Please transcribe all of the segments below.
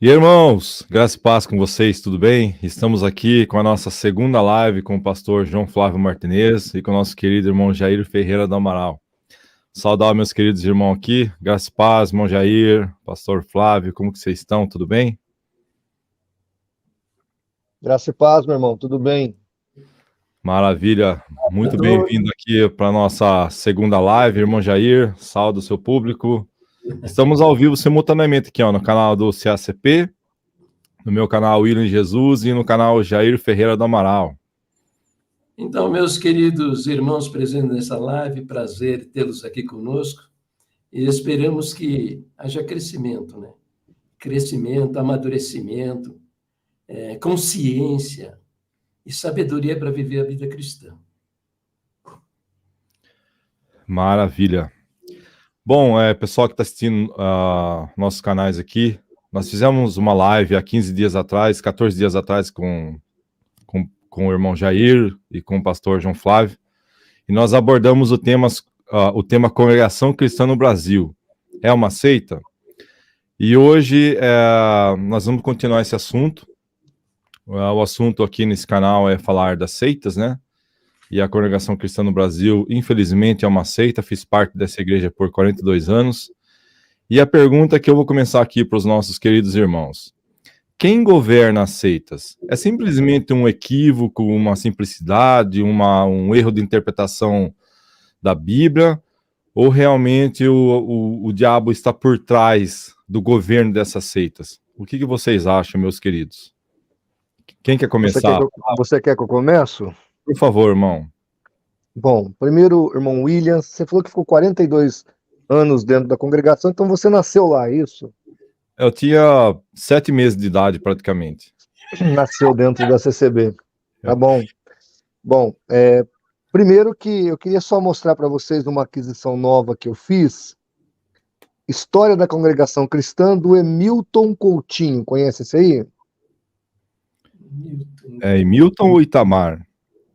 E aí, irmãos, graça e paz com vocês, tudo bem? Estamos aqui com a nossa segunda live com o pastor João Flávio Martinez e com o nosso querido irmão Jair Ferreira do Amaral. Saudar meus queridos irmãos aqui, graça e paz, irmão Jair, pastor Flávio, como que vocês estão, tudo bem? Graça e paz, meu irmão, tudo bem? Maravilha, muito bem-vindo aqui para a nossa segunda live, irmão Jair, salve o seu público. Estamos ao vivo simultaneamente aqui no canal do CACP, no meu canal William Jesus e no canal Jair Ferreira do Amaral. Então, meus queridos irmãos presentes nessa live, prazer tê-los aqui conosco e esperamos que haja crescimento, né? Crescimento, amadurecimento, consciência e sabedoria para viver a vida cristã. Maravilha. Bom, pessoal que está assistindo nossos canais aqui, nós fizemos uma live há 15 dias atrás, 14 dias atrás com o irmão Jair e com o pastor João Flávio, e nós abordamos o tema Congregação Cristã no Brasil. É uma seita? E hoje nós vamos continuar esse assunto. O assunto aqui nesse canal é falar das seitas, né? E a Congregação Cristã no Brasil, infelizmente, é uma seita. Fiz parte dessa igreja por 42 anos. E a pergunta que eu vou começar aqui para os nossos queridos irmãos: quem governa as seitas? É simplesmente um equívoco, uma simplicidade, um erro de interpretação da Bíblia? Ou realmente o diabo está por trás do governo dessas seitas? O que vocês acham, meus queridos? Quem quer começar? Você quer que eu comece? Por favor, irmão. Bom, primeiro, irmão William, você falou que ficou 42 anos dentro da congregação, então você nasceu lá, é isso? Eu tinha 7 meses de idade, praticamente. Nasceu dentro da CCB. Tá bom. Bom, primeiro que eu queria só mostrar para vocês uma aquisição nova que eu fiz. História da Congregação Cristã, do Emilton Coutinho. Conhece esse aí? É Emilton ou Itamar?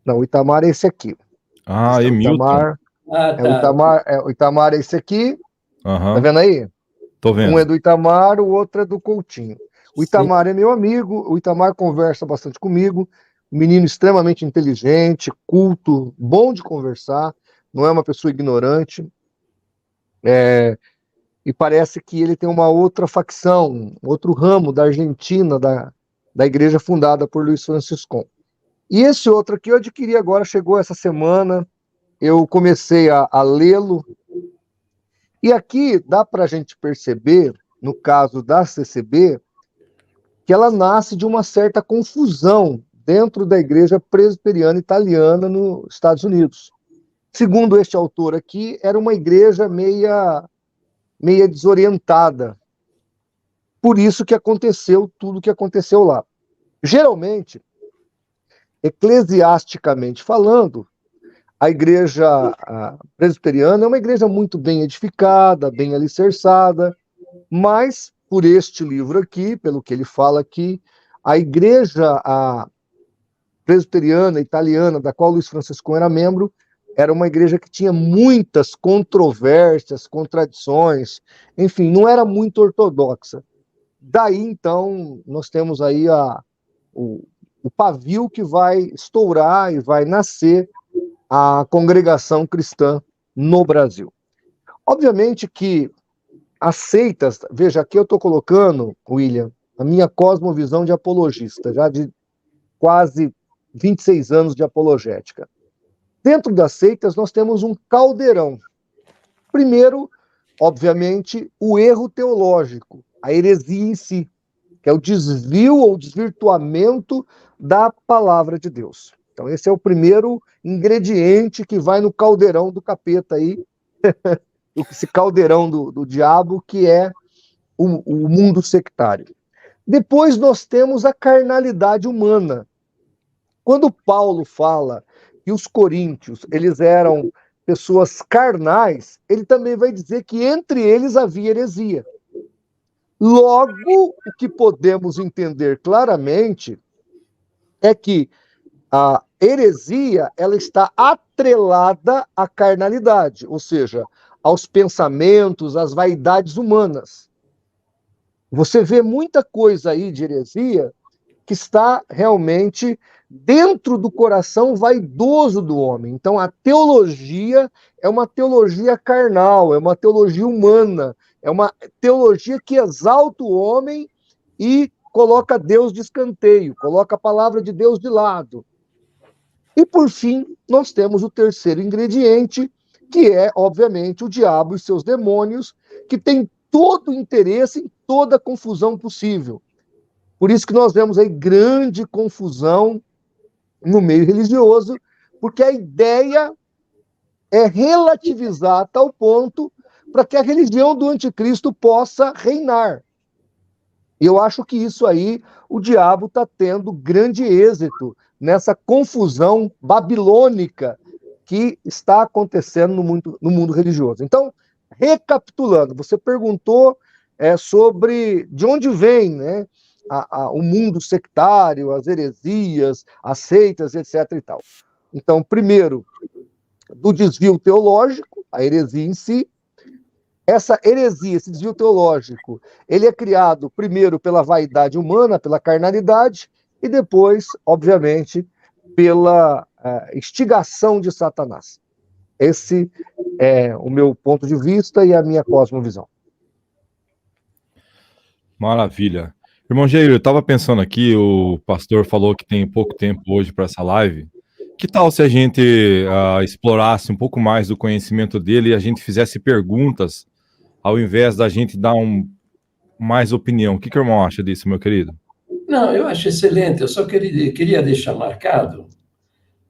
Não, o Itamar é esse aqui. Ah, Emilton. O Itamar é esse aqui. Uhum. Tá vendo aí? Tô vendo. Um é do Itamar, o outro é do Coutinho. O Itamar é meu amigo, o Itamar conversa bastante comigo, um menino extremamente inteligente, culto, bom de conversar, não é uma pessoa ignorante. E parece que ele tem uma outra facção, outro ramo da Argentina, da igreja fundada por Luiz Franciscon. E esse outro aqui eu adquiri agora, chegou essa semana, eu comecei a lê-lo, e aqui dá para a gente perceber, no caso da CCB, que ela nasce de uma certa confusão dentro da igreja presbiteriana italiana nos Estados Unidos. Segundo este autor aqui, era uma igreja meia desorientada. Por isso que aconteceu tudo que aconteceu lá. Geralmente, eclesiasticamente falando, a igreja presbiteriana é uma igreja muito bem edificada, bem alicerçada, mas, por este livro aqui, pelo que ele fala aqui, a igreja presbiteriana italiana, da qual Luiz Francisco era membro, era uma igreja que tinha muitas controvérsias, contradições, enfim, não era muito ortodoxa. Daí, então, nós temos aí o pavio que vai estourar e vai nascer a Congregação Cristã no Brasil. Obviamente que as seitas, veja, aqui eu estou colocando, William, a minha cosmovisão de apologista, já de quase 26 anos de apologética. Dentro das seitas nós temos um caldeirão. Primeiro, obviamente, o erro teológico, a heresia em si, que é o desvio ou desvirtuamento da palavra de Deus. Então esse é o primeiro ingrediente que vai no caldeirão do capeta aí, esse caldeirão do diabo, que é o mundo sectário. Depois nós temos a carnalidade humana. Quando Paulo fala que os coríntios, eles eram pessoas carnais, ele também vai dizer que entre eles havia heresia. Logo, o que podemos entender claramente é que a heresia, ela está atrelada à carnalidade, ou seja, aos pensamentos, às vaidades humanas. Você vê muita coisa aí de heresia que está realmente dentro do coração vaidoso do homem. Então, a teologia é uma teologia carnal, é uma teologia humana, é uma teologia que exalta o homem e coloca Deus de escanteio, coloca a palavra de Deus de lado. E, por fim, nós temos o terceiro ingrediente, que é, obviamente, o diabo e seus demônios, que tem todo o interesse em toda a confusão possível. Por isso que nós vemos aí grande confusão no meio religioso, porque a ideia é relativizar a tal ponto para que a religião do anticristo possa reinar. E eu acho que isso aí, o diabo está tendo grande êxito nessa confusão babilônica que está acontecendo no mundo religioso. Então, recapitulando, você perguntou sobre de onde vem, né, o mundo sectário, as heresias, as seitas, etc. e tal. Então, primeiro, do desvio teológico, a heresia em si. Essa heresia, esse desvio teológico, ele é criado primeiro pela vaidade humana, pela carnalidade, e depois, obviamente, pela instigação de Satanás. Esse é o meu ponto de vista e a minha cosmovisão. Maravilha. Irmão Jair, eu estava pensando aqui, o pastor falou que tem pouco tempo hoje para essa live. Que tal se a gente explorasse um pouco mais do conhecimento dele e a gente fizesse perguntas, ao invés da gente dar mais opinião? O que o irmão acha disso, meu querido? Não, eu acho excelente. Eu só queria deixar marcado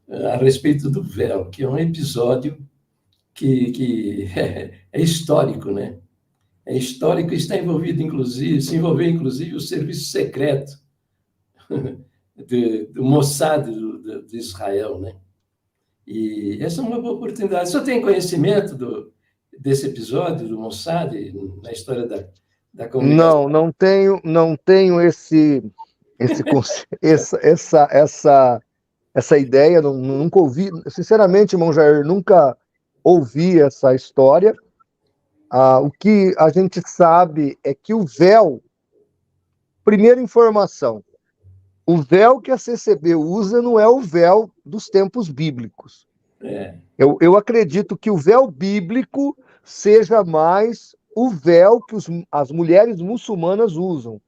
a respeito do véu, que é um episódio que é histórico, né? É histórico e está envolvido, inclusive, se envolveu, inclusive, o serviço secreto do Mossad de Israel, né? E essa é uma boa oportunidade. Só tem conhecimento desse episódio do Mossad na história da congregação? Não tenho essa ideia, nunca ouvi. Sinceramente, irmão Jair, nunca ouvi essa história. O que a gente sabe é que o véu, primeira informação, o véu que a CCB usa não é o véu dos tempos bíblicos. Eu acredito que o véu bíblico seja mais o véu que as mulheres muçulmanas usam,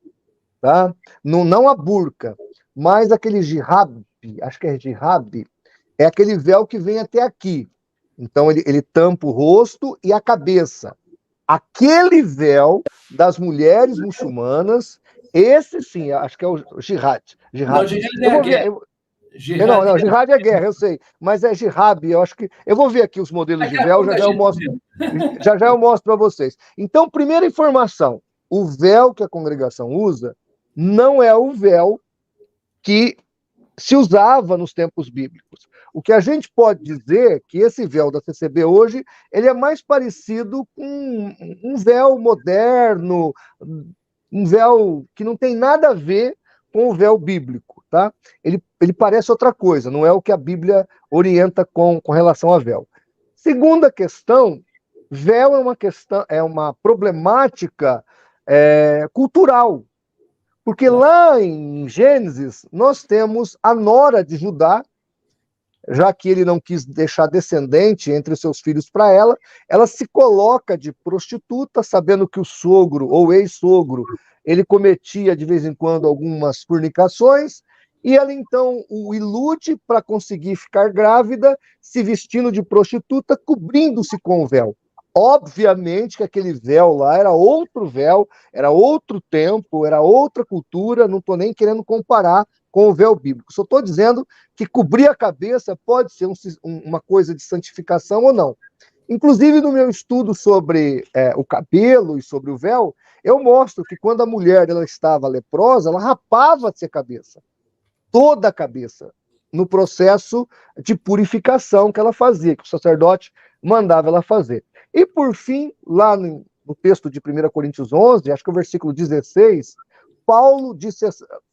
tá? Não a burca, mas aquele jihab, acho que é jihab, é aquele véu que vem até aqui. Então ele tampa o rosto e a cabeça. Aquele véu das mulheres muçulmanas, esse sim, acho que é o jihad. Não, jihad é a guerra. Jihad é guerra, eu sei. Mas é jihad, eu acho que... Eu vou ver aqui os modelos de véu, já eu mostro para vocês. Então, primeira informação, o véu que a congregação usa não é o véu que se usava nos tempos bíblicos. O que a gente pode dizer é que esse véu da CCB hoje, ele é mais parecido com um véu moderno, um véu que não tem nada a ver com o véu bíblico, tá? Ele parece outra coisa, não é o que a Bíblia orienta com relação a véu. Segunda questão, véu é uma problemática cultural. Porque lá em Gênesis, nós temos a nora de Judá, já que ele não quis deixar descendente entre seus filhos para ela se coloca de prostituta, sabendo que o sogro ou ex-sogro, ele cometia de vez em quando algumas fornicações, e ela então o ilude para conseguir ficar grávida, se vestindo de prostituta, cobrindo-se com o véu. Obviamente que aquele véu lá era outro véu, era outro tempo, era outra cultura, não estou nem querendo comparar com o véu bíblico. Só estou dizendo que cobrir a cabeça pode ser uma coisa de santificação ou não. Inclusive, no meu estudo sobre o cabelo e sobre o véu, eu mostro que quando a mulher ela estava leprosa, ela rapava-se a cabeça, toda a cabeça, no processo de purificação que ela fazia, que o sacerdote mandava ela fazer. E, por fim, lá no texto de 1 Coríntios 11, acho que é o versículo 16, Paulo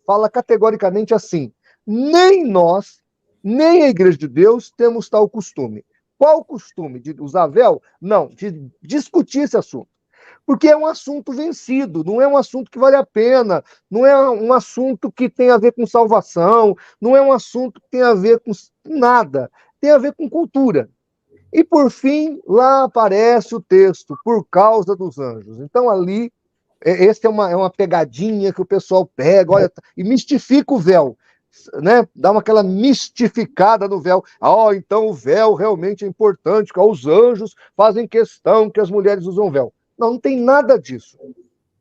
fala categoricamente assim: nem nós, nem a Igreja de Deus temos tal costume. Qual o costume? De usar véu? Não, de discutir esse assunto. porque é um assunto vencido, não é um assunto que vale a pena, não é um assunto que tem a ver com salvação, não é um assunto que tem a ver com nada, tem a ver com cultura. E, por fim, lá aparece o texto, por causa dos anjos. Então, ali, essa é uma pegadinha que o pessoal pega, olha, e mistifica o véu, né? Dá aquela mistificada no véu. Então o véu realmente é importante, porque os anjos fazem questão que as mulheres usam véu. Não, não tem nada disso.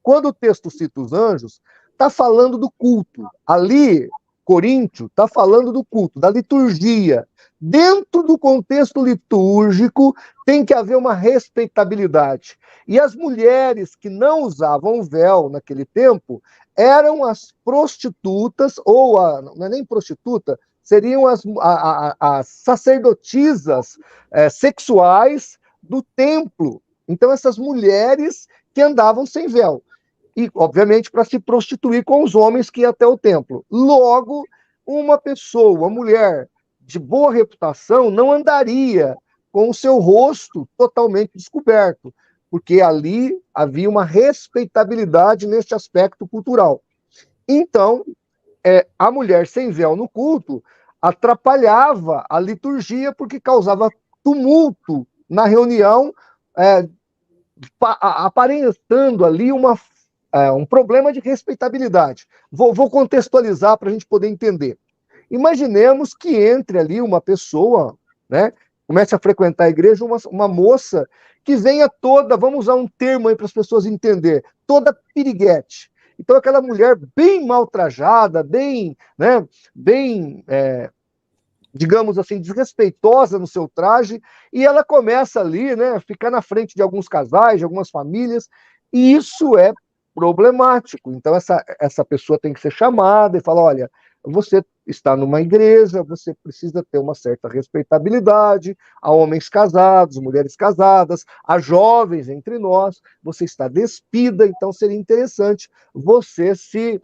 Quando o texto cita os anjos, está falando do culto. Ali, Coríntio, está falando do culto, da liturgia. Dentro do contexto litúrgico, tem que haver uma respeitabilidade. E as mulheres que não usavam véu naquele tempo eram as prostitutas, não é nem prostituta, seriam as sacerdotisas sexuais do templo. Então, essas mulheres que andavam sem véu. E, obviamente, para se prostituir com os homens que iam até o templo. Logo, uma pessoa, uma mulher de boa reputação, não andaria com o seu rosto totalmente descoberto, porque ali havia uma respeitabilidade neste aspecto cultural. Então, a mulher sem véu no culto atrapalhava a liturgia, porque causava tumulto na reunião, aparentando ali um problema de respeitabilidade. Vou contextualizar para a gente poder entender. Imaginemos que entre ali uma pessoa, né, comece a frequentar a igreja, uma moça que venha toda, vamos usar um termo aí para as pessoas entenderem, toda piriguete. Então, aquela mulher bem maltrajada, bem, digamos assim, desrespeitosa no seu traje, e ela começa ali, né, a ficar na frente de alguns casais, de algumas famílias, e isso é problemático. Então, essa pessoa tem que ser chamada e falar, olha, você está numa igreja, você precisa ter uma certa respeitabilidade, a homens casados, mulheres casadas, a jovens entre nós, você está despida, então seria interessante você se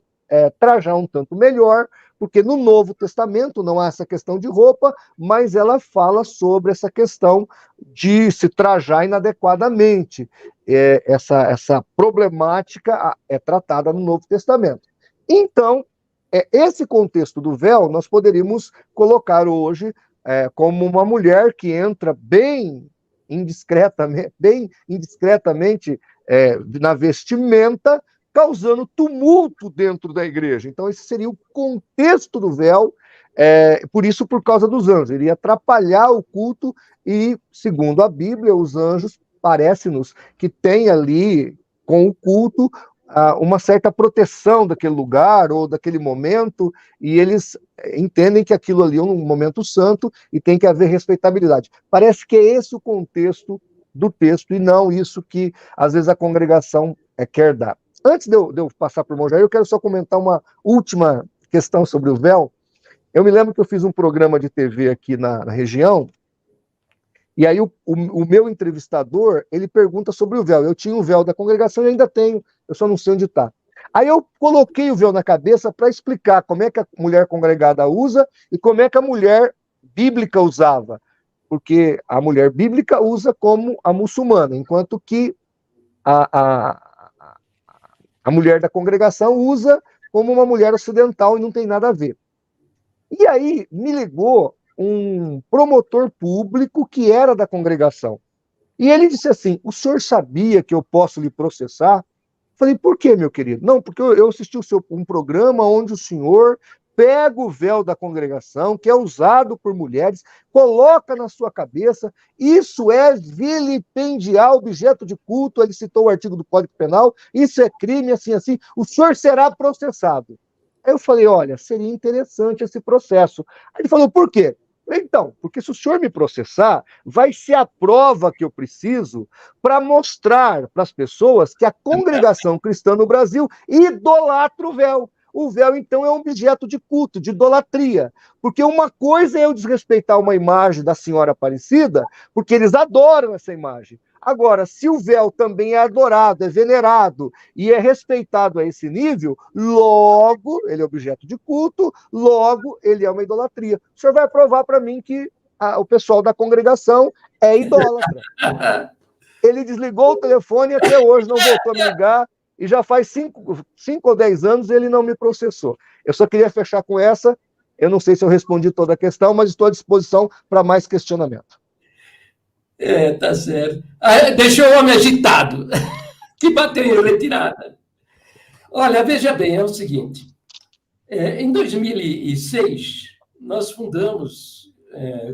trajar um tanto melhor, porque no Novo Testamento não há essa questão de roupa, mas ela fala sobre essa questão de se trajar inadequadamente. Essa problemática é tratada no Novo Testamento. Então, esse contexto do véu, nós poderíamos colocar hoje como uma mulher que entra bem indiscretamente na vestimenta, causando tumulto dentro da igreja. Então, esse seria o contexto do véu, por isso, por causa dos anjos. Iria atrapalhar o culto e, segundo a Bíblia, os anjos, parece-nos que tem ali, com o culto, uma certa proteção daquele lugar ou daquele momento, e eles entendem que aquilo ali é um momento santo e tem que haver respeitabilidade. Parece que é esse o contexto do texto, e não isso que, às vezes, a congregação quer dar. Antes de eu passar para o irmão Jair, eu quero só comentar uma última questão sobre o véu. Eu me lembro que eu fiz um programa de TV aqui na região, e aí o meu entrevistador, ele pergunta sobre o véu. Eu tinha um véu da congregação e ainda tenho, eu só não sei onde está. Aí eu coloquei o véu na cabeça para explicar como é que a mulher congregada usa e como é que a mulher bíblica usava. Porque a mulher bíblica usa como a muçulmana, enquanto que a mulher da congregação usa como uma mulher ocidental e não tem nada a ver. E aí me ligou um promotor público que era da congregação. E ele disse assim, o senhor sabia que eu posso lhe processar? Falei, por quê, meu querido? Não, porque eu assisti um programa onde o senhor pega o véu da congregação, que é usado por mulheres, coloca na sua cabeça, isso é vilipendiar objeto de culto, ele citou o artigo do Código Penal, isso é crime, assim, o senhor será processado. Aí eu falei, olha, seria interessante esse processo. Aí ele falou, por quê? Então, porque se o senhor me processar, vai ser a prova que eu preciso para mostrar para as pessoas que a congregação cristã no Brasil idolatra o véu. O véu, então, é um objeto de culto, de idolatria. Porque uma coisa é eu desrespeitar uma imagem da Senhora Aparecida, porque eles adoram essa imagem. Agora, se o véu também é adorado, é venerado e é respeitado a esse nível, logo, ele é objeto de culto, logo, ele é uma idolatria. O senhor vai provar para mim que o pessoal da congregação é idólatra. Ele desligou o telefone e até hoje não voltou a me ligar, e já faz 5 ou 10 anos ele não me processou. Eu só queria fechar com essa. Eu não sei se eu respondi toda a questão, mas estou à disposição para mais questionamento. Tá certo. Deixou o homem agitado, que bateu em retirada. Olha, veja bem, é o seguinte. Em 2006, nós fundamos,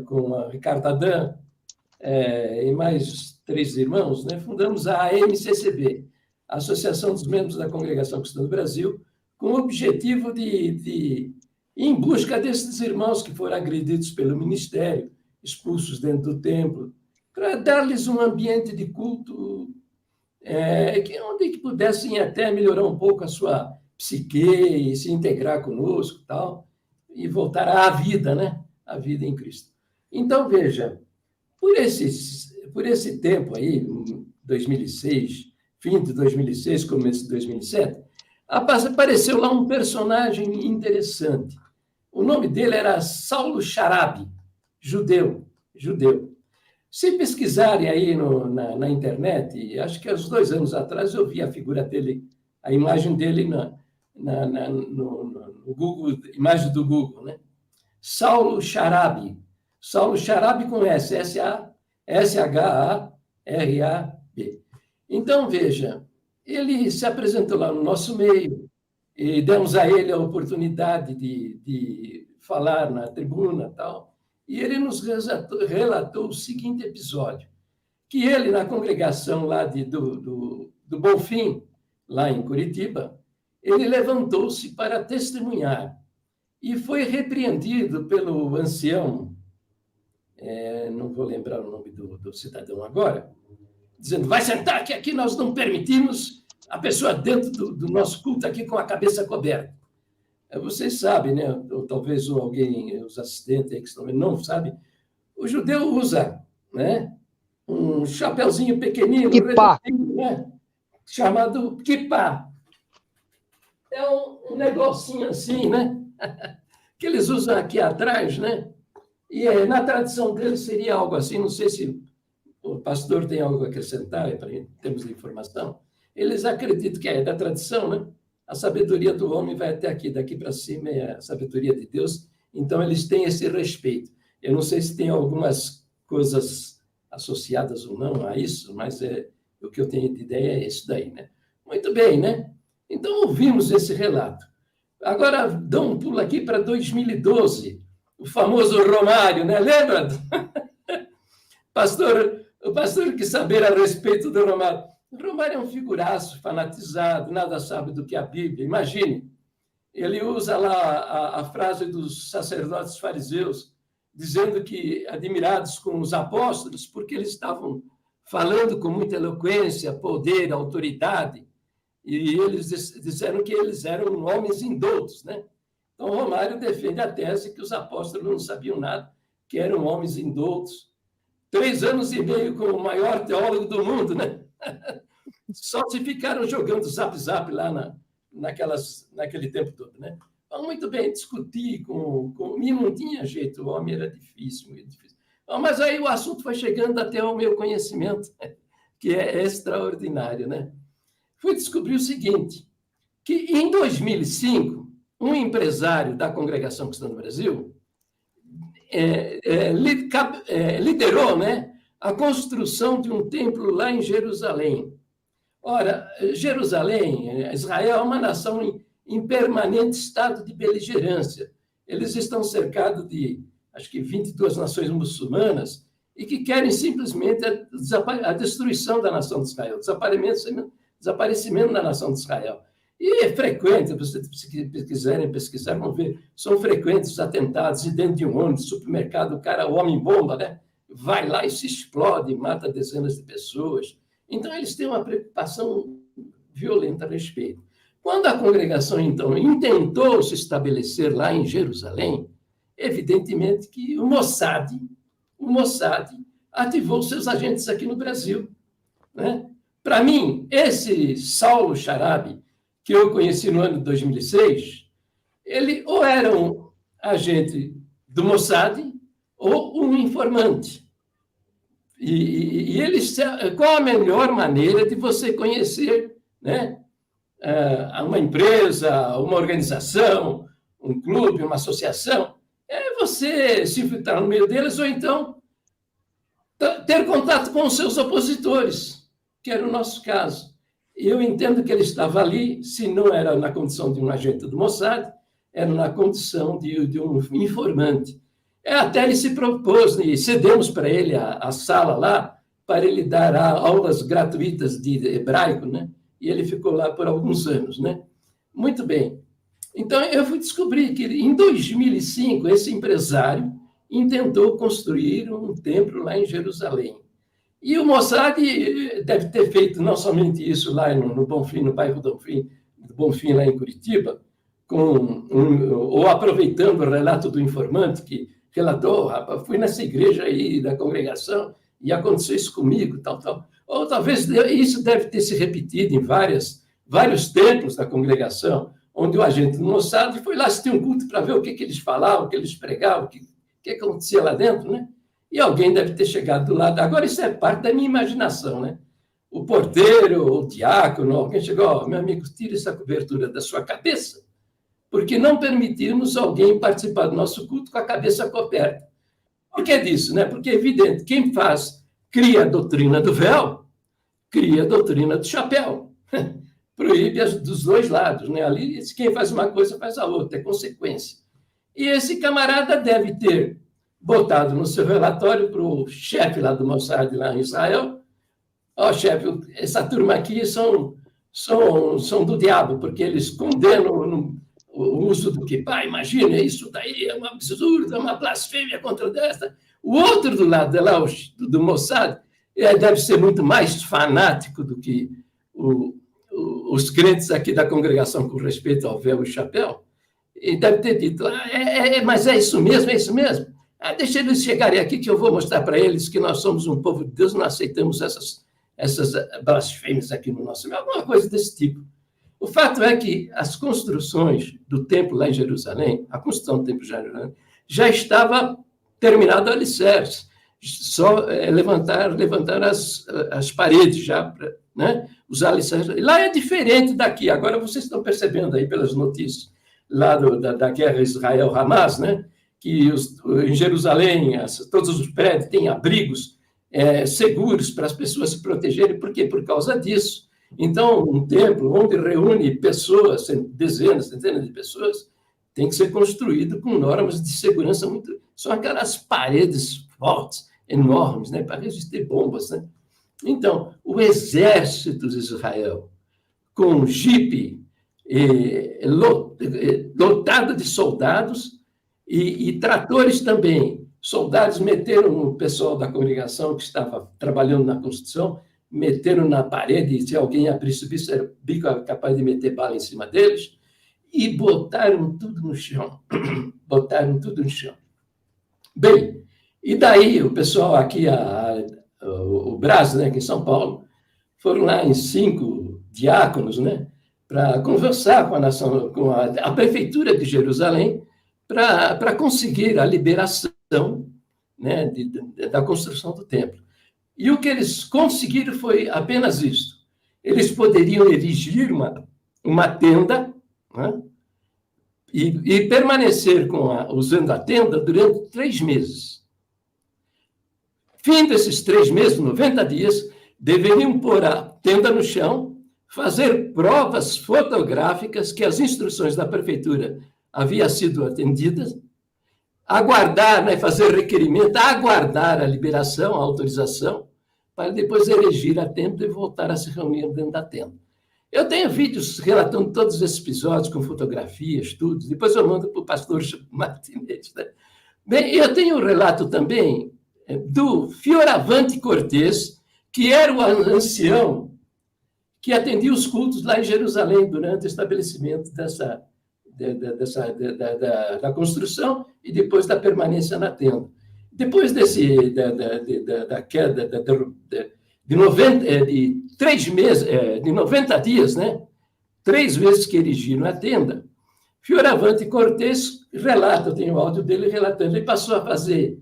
com a Ricardo Adam e mais 3 irmãos, né, fundamos a AMCCB, a Associação dos Membros da Congregação Cristã do Brasil, com o objetivo de ir em busca desses irmãos que foram agredidos pelo ministério, expulsos dentro do templo, para dar-lhes um ambiente de culto onde pudessem até melhorar um pouco a sua psique e se integrar conosco, tal, e voltar à vida, né? A vida em Cristo. Então, veja, por esse tempo aí, 2006, fim de 2006, começo de 2007, apareceu lá um personagem interessante. O nome dele era Saulo Sharabi, judeu. Se pesquisarem aí na internet, acho que há uns 2 anos atrás eu vi a figura dele, a imagem dele no Google, imagem do Google, né? Saulo Sharabi com S, S-H-A-R-A-B. Então, veja, ele se apresentou lá no nosso meio e demos a ele a oportunidade de falar na tribuna e tal. E ele nos relatou o seguinte episódio, que ele, na congregação lá do Bonfim, lá em Curitiba, ele levantou-se para testemunhar e foi repreendido pelo ancião, não vou lembrar o nome do cidadão agora, dizendo, vai sentar que aqui nós não permitimos a pessoa dentro do nosso culto aqui com a cabeça coberta. Vocês sabem, né? Ou talvez alguém, os assistentes aí que estão vendo, não sabe, o judeu usa, né, um chapeuzinho pequenino, né, chamado kippah. É um negocinho assim, né? Que eles usam aqui atrás, né? E na tradição deles seria algo assim, não sei se o pastor tem algo a acrescentar em termos de informação. Eles acreditam que é da tradição, né? A sabedoria do homem vai até aqui, daqui para cima é a sabedoria de Deus, então eles têm esse respeito. Eu não sei se tem algumas coisas associadas ou não a isso, mas o que eu tenho de ideia é isso daí, né? Muito bem, né? Então, ouvimos esse relato. Agora, dá um pulo aqui para 2012, o famoso Romário, né? Lembra? O pastor quis saber a respeito do Romário. O Romário é um figuraço, fanatizado, nada sabe do que é a Bíblia. Imagine, ele usa lá a frase dos sacerdotes fariseus, dizendo que, admirados com os apóstolos, porque eles estavam falando com muita eloquência, poder, autoridade, e eles disseram que eles eram homens indoutos, né? Então, Romário defende a tese que os apóstolos não sabiam nada, que eram homens indoutos. 3 anos e meio com o maior teólogo do mundo, né? Só se ficaram jogando zap-zap lá naquele tempo todo, né? Então, muito bem, discutir com mim não tinha jeito, o homem era difícil, muito difícil. Mas aí o assunto foi chegando até o meu conhecimento, que é extraordinário, né? Fui descobrir o seguinte, que em 2005, um empresário da Congregação Cristã do Brasil liderou, né, a construção de um templo lá em Jerusalém. Ora, Jerusalém, Israel, é uma nação em permanente estado de beligerância. Eles estão cercados de, acho que 22 nações muçulmanas e que querem simplesmente a destruição da nação de Israel, desaparecimento da nação de Israel. E é frequente, se quiserem pesquisar, vão ver, são frequentes os atentados, e dentro de um ônibus, supermercado, o homem-bomba, né? Vai lá e se explode, mata dezenas de pessoas. Então, eles têm uma preocupação violenta a respeito. Quando a congregação, então, intentou se estabelecer lá em Jerusalém, evidentemente que o Mossad ativou seus agentes aqui no Brasil, né? Para mim, esse Saulo Sharabi, que eu conheci no ano de 2006, ele ou era um agente do Mossad ou um informante. E eles, qual a melhor maneira de você conhecer, né, uma empresa, uma organização, um clube, uma associação? É você se infiltrar no meio deles ou então ter contato com os seus opositores, que era o nosso caso. Eu entendo que ele estava ali, se não era na condição de um agente do Mossad, era na condição de um informante. Até ele se propôs, e cedemos para ele a sala lá, para ele dar aulas gratuitas de hebraico, né? E ele ficou lá por alguns anos, né? Muito bem. Então, eu fui descobrir que, em 2005, esse empresário intentou construir um templo lá em Jerusalém. E o Mossad deve ter feito não somente isso lá no Bonfim, no bairro do Bonfim, lá em Curitiba, ou aproveitando o relato do informante que relatou, rapaz, fui nessa igreja aí da congregação e aconteceu isso comigo, tal, tal. Ou talvez isso deve ter se repetido em vários templos da congregação, onde o agente do Mossad foi lá assistir um culto para ver o que eles falavam, o que eles pregavam, o que acontecia lá dentro, né? E alguém deve ter chegado do lado. Agora, isso é parte da minha imaginação, né? O porteiro, o diácono, alguém chegou, meu amigo, tira essa cobertura da sua cabeça, porque não permitimos alguém participar do nosso culto com a cabeça coberta. Por que disso, né? Porque é evidente, quem cria a doutrina do véu, cria a doutrina do chapéu. Proíbe dos dois lados, né? Ali, quem faz uma coisa faz a outra, é consequência. E esse camarada deve ter botado no seu relatório para o chefe lá do Mossad, lá em Israel, chefe, essa turma aqui são do diabo, porque eles condenam o uso do kippah, imagina, isso daí é um absurdo, é uma blasfêmia contra desta. O outro do lado de lá, do Mossad, deve ser muito mais fanático do que os crentes aqui da congregação com respeito ao véu e chapéu, e deve ter dito, mas é isso mesmo, é isso mesmo. Deixa eles chegarem aqui que eu vou mostrar para eles que nós somos um povo de Deus, não aceitamos essas blasfêmias aqui no nosso meio, alguma coisa desse tipo. O fato é que as construções do templo lá em Jerusalém, a construção do templo de Jerusalém, já estava terminado o alicerce, só levantar as paredes já, né? Os alicerces. Lá é diferente daqui, agora vocês estão percebendo aí pelas notícias lá da guerra Israel-Hamas, né? Que em Jerusalém todos os prédios têm abrigos seguros para as pessoas se protegerem. Por quê? Por causa disso. Então, um templo onde reúne pessoas, dezenas, centenas de pessoas, tem que ser construído com normas de segurança muito... São aquelas paredes fortes, enormes, né, para resistir bombas, né? Então, o exército de Israel, com jipe lotado de soldados e tratores também. Soldados meteram o pessoal da congregação que estava trabalhando na construção, meteram na parede, e se alguém abrisse o bico, era capaz de meter bala em cima deles, e botaram tudo no chão. Botaram tudo no chão. Bem, e daí o pessoal aqui, o Brás, né, aqui em São Paulo, foram lá em 5 diáconos, né, para conversar com a nação, com a prefeitura de Jerusalém, para conseguir a liberação, né, da construção do templo. E o que eles conseguiram foi apenas isso. Eles poderiam erigir uma tenda, né, e permanecer usando a tenda durante 3 meses. Fim desses 3 meses, 90 dias, deveriam pôr a tenda no chão, fazer provas fotográficas que as instruções da prefeitura haviam sido atendidas, aguardar, né, fazer requerimento, aguardar a liberação, a autorização, para depois erigir a tenda e voltar a se reunir dentro da tenda. Eu tenho vídeos relatando todos esses episódios, com fotografias, tudo. Depois eu mando para o pastor Martinez, né? Bem, eu tenho um relato também do Fioravante Cortez, que era o ancião que atendia os cultos lá em Jerusalém durante o estabelecimento da construção e depois da permanência na tenda. Depois da queda de 3 meses, de 90 dias, né? 3 vezes que erigiram a tenda, Fioravante Cortez relata, eu tenho o áudio dele relatando, ele passou a fazer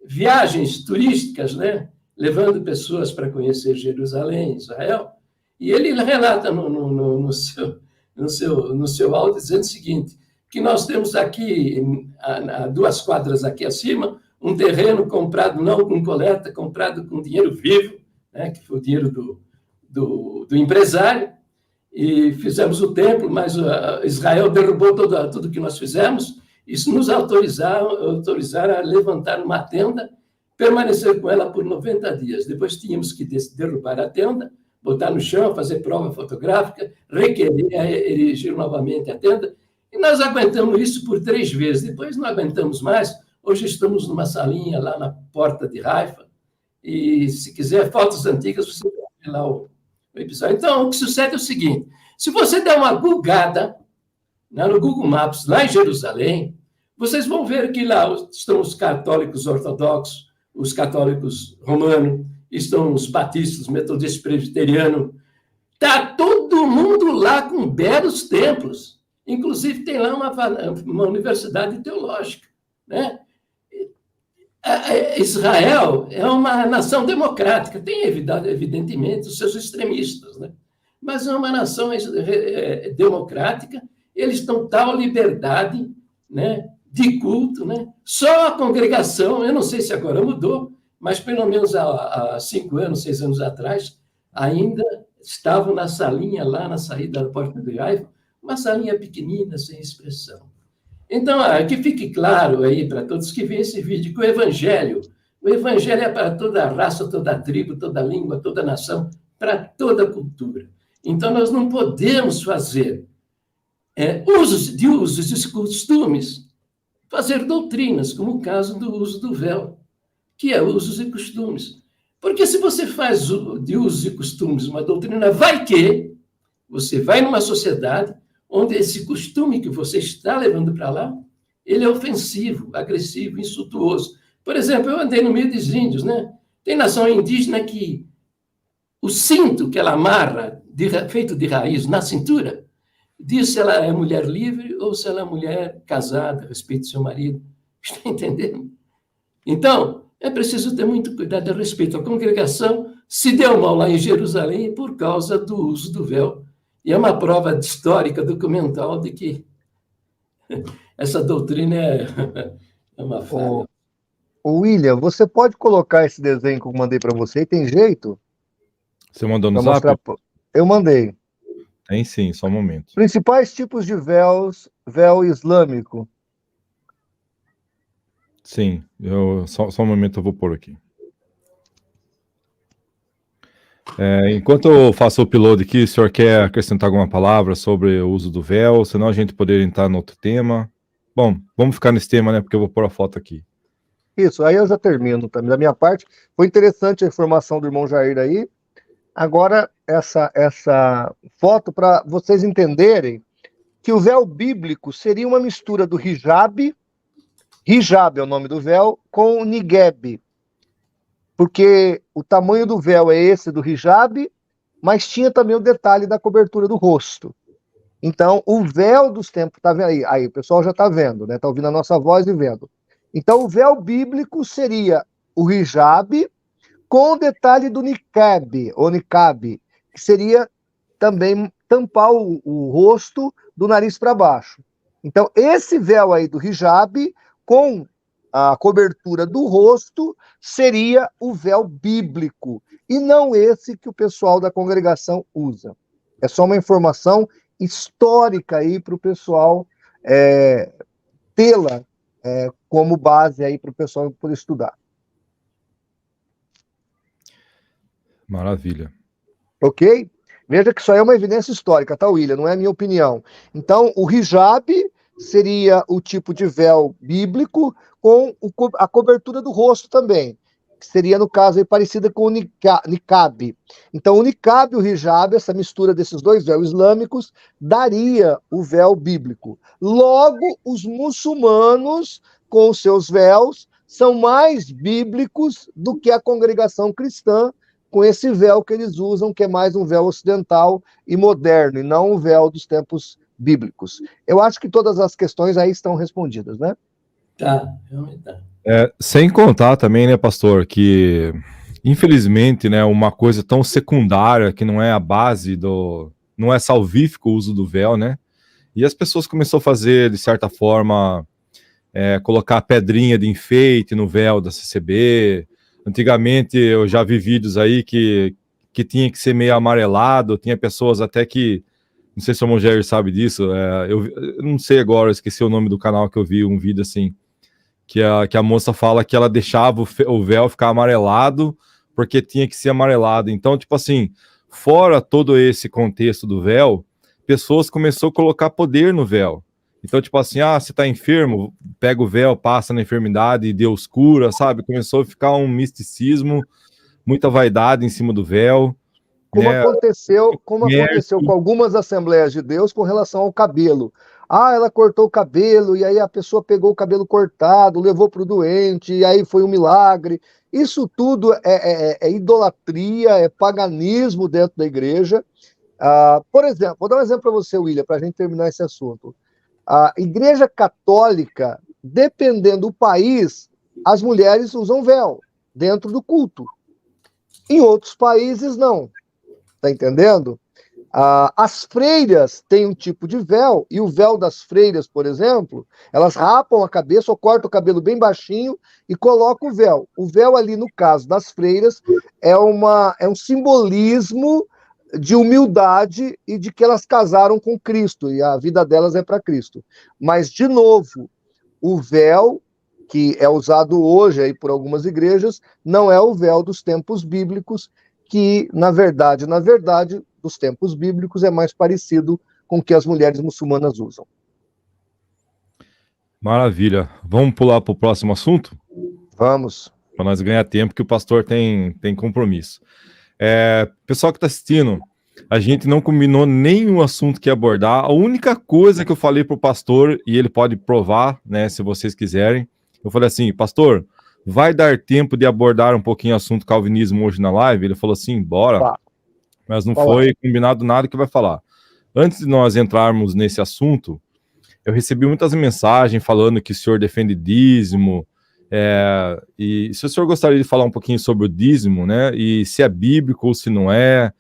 viagens turísticas, né, levando pessoas para conhecer Jerusalém, Israel, e ele relata no seu áudio dizendo o seguinte, que nós temos aqui, a 2 quadras aqui acima, um terreno comprado não com coleta, comprado com dinheiro vivo, né, que foi o dinheiro do empresário, e fizemos o templo, mas Israel derrubou tudo que nós fizemos. Isso nos autorizaram a levantar uma tenda, permanecer com ela por 90 dias. Depois tínhamos que derrubar a tenda, botar no chão, fazer prova fotográfica, requerer, erigir novamente a tenda, e nós aguentamos isso por 3 vezes. Depois não aguentamos mais. Hoje estamos numa salinha lá na porta de Haifa, e se quiser fotos antigas, você vai ver lá o episódio. Então, o que sucede é o seguinte, se você der uma googada, né, no Google Maps, lá em Jerusalém, vocês vão ver que lá estão os católicos ortodoxos, os católicos romanos, estão os batistas, os metodistas presbiterianos. Está todo mundo lá com belos templos. Inclusive, tem lá uma universidade teológica, né? Israel é uma nação democrática, tem, evidentemente, os seus extremistas, né? Mas é uma nação democrática, eles estão tal liberdade, né, de culto, né? Só a congregação, eu não sei se agora mudou, mas pelo menos há 5 anos, 6 anos atrás, ainda estavam na salinha lá na saída da porta do Haifa, uma salinha pequenina, sem expressão. Então, que fique claro aí para todos que veem esse vídeo que o Evangelho é para toda raça, toda tribo, toda língua, toda nação, para toda cultura. Então, nós não podemos fazer usos e costumes, fazer doutrinas, como o caso do uso do véu, que é usos e costumes. Porque se você faz de usos e costumes uma doutrina, vai que você vai numa sociedade onde esse costume que você está levando para lá, ele é ofensivo, agressivo, insultuoso. Por exemplo, eu andei no meio dos índios, né? Tem nação indígena que o cinto que ela amarra, feito de raiz, na cintura, diz se ela é mulher livre ou se ela é mulher casada, a respeito do seu marido. Está entendendo? Então, é preciso ter muito cuidado a respeito. A congregação se deu mal lá em Jerusalém por causa do uso do véu. E é uma prova histórica, documental, de que essa doutrina é uma falha. William, você pode colocar esse desenho que eu mandei para você? Tem jeito? Você mandou no Zap? Eu mandei. Tem sim, só um momento. Principais tipos de véu islâmico. Sim, só um momento eu vou pôr aqui. Enquanto eu faço o upload aqui, o senhor quer acrescentar alguma palavra sobre o uso do véu? Senão a gente poderia entrar no outro tema. Bom, vamos ficar nesse tema, né? Porque eu vou pôr a foto aqui. Isso, aí eu já termino também. Da minha parte, foi interessante a informação do irmão Jair aí. Agora, essa foto, para vocês entenderem que o véu bíblico seria uma mistura do hijab é o nome do véu, com o nigeb. Porque o tamanho do véu é esse do hijab, mas tinha também o detalhe da cobertura do rosto. Então, o véu dos tempos, tá vendo aí? Aí, o pessoal já está vendo, né? Está ouvindo a nossa voz e vendo. Então, o véu bíblico seria o hijab com o detalhe do niqab, ou niqab, que seria também tampar o rosto do nariz para baixo. Então, esse véu aí do hijab, com a cobertura do rosto, seria o véu bíblico, e não esse que o pessoal da congregação usa. É só uma informação histórica aí para o pessoal tê-la como base aí para o pessoal poder estudar. Maravilha. Ok? Veja que isso aí é uma evidência histórica, tá, William? Não é a minha opinião. Então, o hijab seria o tipo de véu bíblico com a cobertura do rosto também, que seria, no caso, aí, parecida com o niqab. Então, o niqab e o hijab, essa mistura desses dois véus islâmicos, daria o véu bíblico. Logo, os muçulmanos, com os seus véus, são mais bíblicos do que a congregação cristã, com esse véu que eles usam, que é mais um véu ocidental e moderno, e não o véu dos tempos bíblicos. Eu acho que todas as questões aí estão respondidas, né? Tá, realmente tá. Sem contar também, né, pastor, que infelizmente, né, uma coisa tão secundária que não é a base não é salvífico o uso do véu, né? E as pessoas começaram a fazer, de certa forma, colocar pedrinha de enfeite no véu da CCB. Antigamente eu já vi vídeos aí que tinha que ser meio amarelado, tinha pessoas até que, não sei se o Mongeir sabe disso, eu não sei agora, eu esqueci o nome do canal que eu vi, um vídeo assim, que a moça fala que ela deixava o véu ficar amarelado porque tinha que ser amarelado. Então, tipo assim, fora todo esse contexto do véu, pessoas começaram a colocar poder no véu. Então, tipo assim, você tá enfermo, pega o véu, passa na enfermidade e Deus cura, sabe? Começou a ficar um misticismo, muita vaidade em cima do véu, Como né? aconteceu com algumas Assembleias de Deus com relação ao cabelo. Ela cortou o cabelo, e aí a pessoa pegou o cabelo cortado, levou para o doente, e aí foi um milagre. Isso tudo é idolatria, é paganismo dentro da igreja. Por exemplo, vou dar um exemplo para você, William, para a gente terminar esse assunto. A Igreja Católica, dependendo do país, as mulheres usam véu dentro do culto. Em outros países, não. Tá entendendo? As freiras têm um tipo de véu, e o véu das freiras, por exemplo, elas rapam a cabeça ou cortam o cabelo bem baixinho e colocam o véu. O véu ali, no caso das freiras, é um simbolismo de humildade e de que elas casaram com Cristo, e a vida delas é para Cristo. Mas, de novo, o véu que é usado hoje aí por algumas igrejas não é o véu dos tempos bíblicos, que, na verdade, dos tempos bíblicos, é mais parecido com o que as mulheres muçulmanas usam. Maravilha. Vamos pular para o próximo assunto? Vamos. Para nós ganhar tempo, que o pastor tem compromisso. Pessoal que está assistindo, a gente não combinou nenhum assunto que ia abordar. A única coisa que eu falei para o pastor, e ele pode provar, né, se vocês quiserem, eu falei assim, pastor, vai dar tempo de abordar um pouquinho o assunto calvinismo hoje na live? Ele falou assim, bora. Mas não foi combinado nada que vai falar. Antes de nós entrarmos nesse assunto, eu recebi muitas mensagens falando que o senhor defende dízimo, e se o senhor gostaria de falar um pouquinho sobre o dízimo, né, e se é bíblico ou se não é,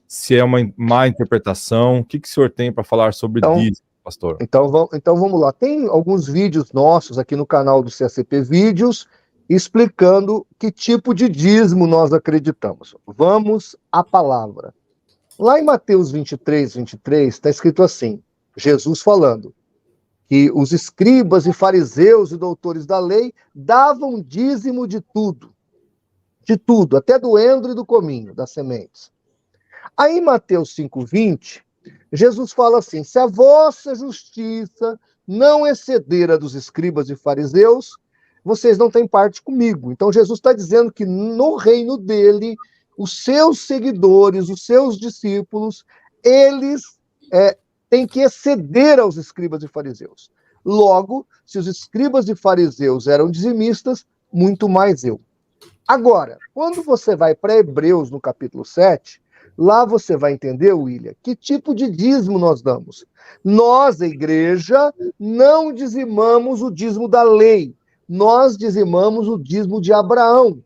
se é uma má interpretação, o que o senhor tem para falar sobre dízimo, pastor? Então vamos lá. Tem alguns vídeos nossos aqui no canal do CACP Vídeos explicando que tipo de dízimo nós acreditamos. Vamos à palavra. Lá em Mateus 23 está escrito assim, Jesus falando que os escribas e fariseus e doutores da lei davam dízimo de tudo, até do endro e do cominho, das sementes. Aí em Mateus 5:20, Jesus fala assim, se a vossa justiça não exceder a dos escribas e fariseus, vocês não têm parte comigo. Então Jesus está dizendo que no reino dele, os seus seguidores, os seus discípulos, eles têm que exceder aos escribas e fariseus. Logo, se os escribas e fariseus eram dizimistas, muito mais eu. Agora, quando você vai para Hebreus, no capítulo 7, lá você vai entender, William, que tipo de dízimo nós damos. Nós, a igreja, não dizimamos o dízimo da lei, nós dizimamos o dízimo de Abraão,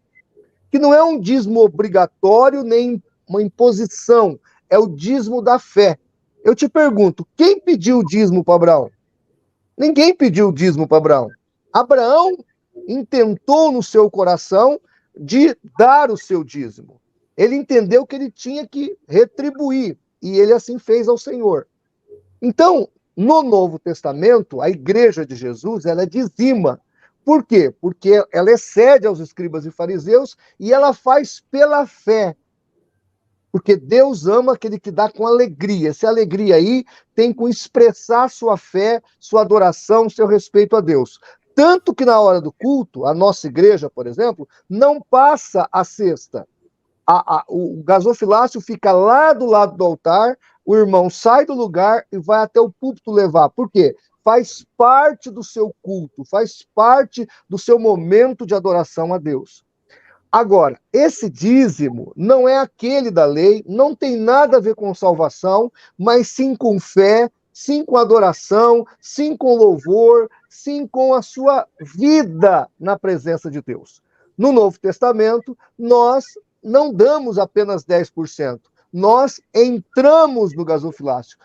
que não é um dízimo obrigatório nem uma imposição, é o dízimo da fé. Eu te pergunto, quem pediu o dízimo para Abraão? Ninguém pediu o dízimo para Abraão. Abraão intentou no seu coração de dar o seu dízimo. Ele entendeu que ele tinha que retribuir, e ele assim fez ao Senhor. Então, no Novo Testamento, a igreja de Jesus, ela dizima. Por quê? Porque ela excede aos escribas e fariseus e ela faz pela fé. Porque Deus ama aquele que dá com alegria. Essa alegria aí tem com expressar sua fé, sua adoração, seu respeito a Deus. Tanto que na hora do culto, a nossa igreja, por exemplo, não passa a cesta. O gasofilácio fica lá do lado do altar, o irmão sai do lugar e vai até o púlpito levar. Por quê? Faz parte do seu culto, faz parte do seu momento de adoração a Deus. Agora, esse dízimo não é aquele da lei, não tem nada a ver com salvação, mas sim com fé, sim com adoração, sim com louvor, sim com a sua vida na presença de Deus. No Novo Testamento, nós não damos apenas 10%. Nós entramos no gasofilácio.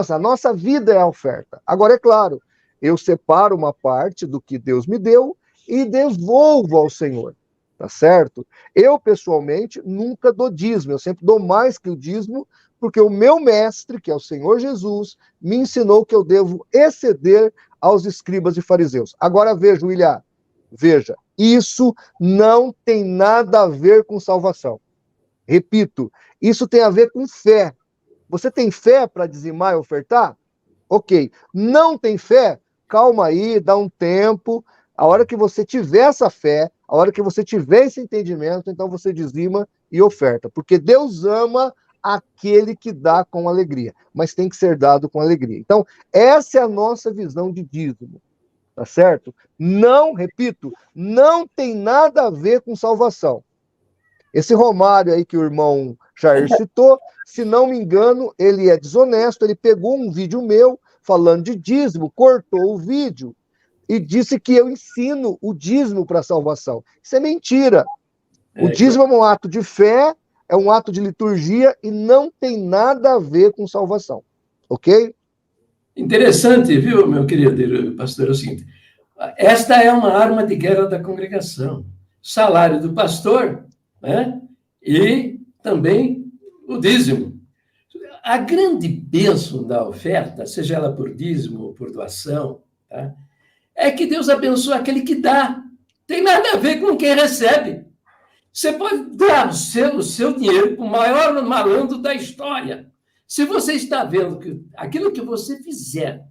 A nossa vida é a oferta. Agora, é claro, eu separo uma parte do que Deus me deu e devolvo ao Senhor. Tá certo? Eu, pessoalmente, nunca dou dízimo. Eu sempre dou mais que o dízimo, porque o meu mestre, que é o Senhor Jesus, me ensinou que eu devo exceder aos escribas e fariseus. Agora veja, William, veja, isso não tem nada a ver com salvação. Repito, isso tem a ver com fé. Você tem fé para dizimar e ofertar? Ok. Não tem fé? Calma aí, dá um tempo. A hora que você tiver essa fé, a hora que você tiver esse entendimento, então você dizima e oferta. Porque Deus ama aquele que dá com alegria, mas tem que ser dado com alegria. Então, essa é a nossa visão de dízimo, tá certo? Não, repito, não tem nada a ver com salvação. Esse Romário aí que o irmão Jair citou, se não me engano, ele é desonesto, ele pegou um vídeo meu falando de dízimo, cortou o vídeo e disse que eu ensino o dízimo para salvação. Isso é mentira. O dízimo é um ato de fé, é um ato de liturgia e não tem nada a ver com salvação. Ok? Interessante, viu, meu querido pastor? É o seguinte, esta é uma arma de guerra da congregação. Salário do pastor, né? E também o dízimo. A grande bênção da oferta, seja ela por dízimo ou por doação, tá? É que Deus abençoa aquele que dá. Tem nada a ver com quem recebe. Você pode dar o seu dinheiro para o maior malandro da história. Se você está vendo que aquilo que você fizer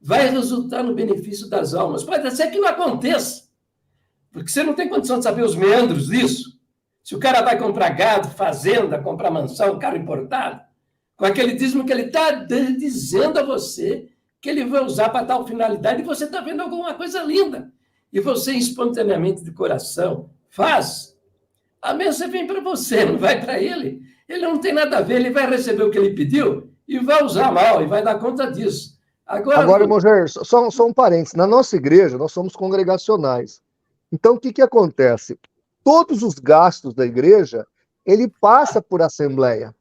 vai resultar no benefício das almas, pode ser que não aconteça, porque você não tem condição de saber os meandros disso. Se o cara vai comprar gado, fazenda, comprar mansão, carro importado, com aquele dízimo que ele está dizendo a você que ele vai usar para tal finalidade, e você está vendo alguma coisa linda. E você, espontaneamente, de coração, faz. A bênção vem para você, não vai para ele. Ele não tem nada a ver, ele vai receber o que ele pediu e vai usar mal, e vai dar conta disso. Agora, irmão Jair, só um parênteses. Na nossa igreja, nós somos congregacionais. Então, o que acontece? Todos os gastos da igreja, ele passa por assembleia.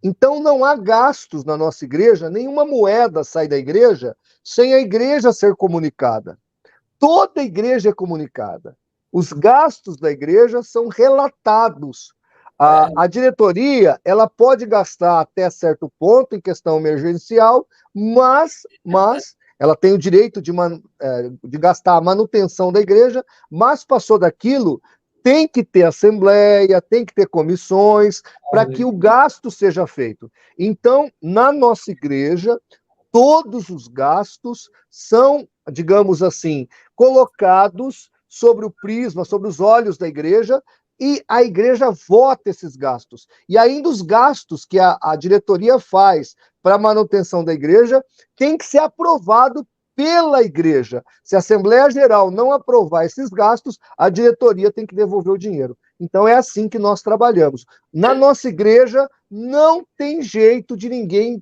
Então, não há gastos na nossa igreja, nenhuma moeda sai da igreja sem a igreja ser comunicada. Toda a igreja é comunicada. Os gastos da igreja são relatados. A diretoria, ela pode gastar até certo ponto em questão emergencial, mas ela tem o direito de gastar a manutenção da igreja, mas passou daquilo, tem que ter assembleia, tem que ter comissões, para que o gasto seja feito. Então, na nossa igreja, todos os gastos são, digamos assim, colocados sobre o prisma, sobre os olhos da igreja, e a igreja vota esses gastos. E ainda os gastos que a diretoria faz para a manutenção da igreja tem que ser aprovado pela igreja. Se a Assembleia Geral não aprovar esses gastos, a diretoria tem que devolver o dinheiro. Então é assim que nós trabalhamos. Na nossa igreja não tem jeito de ninguém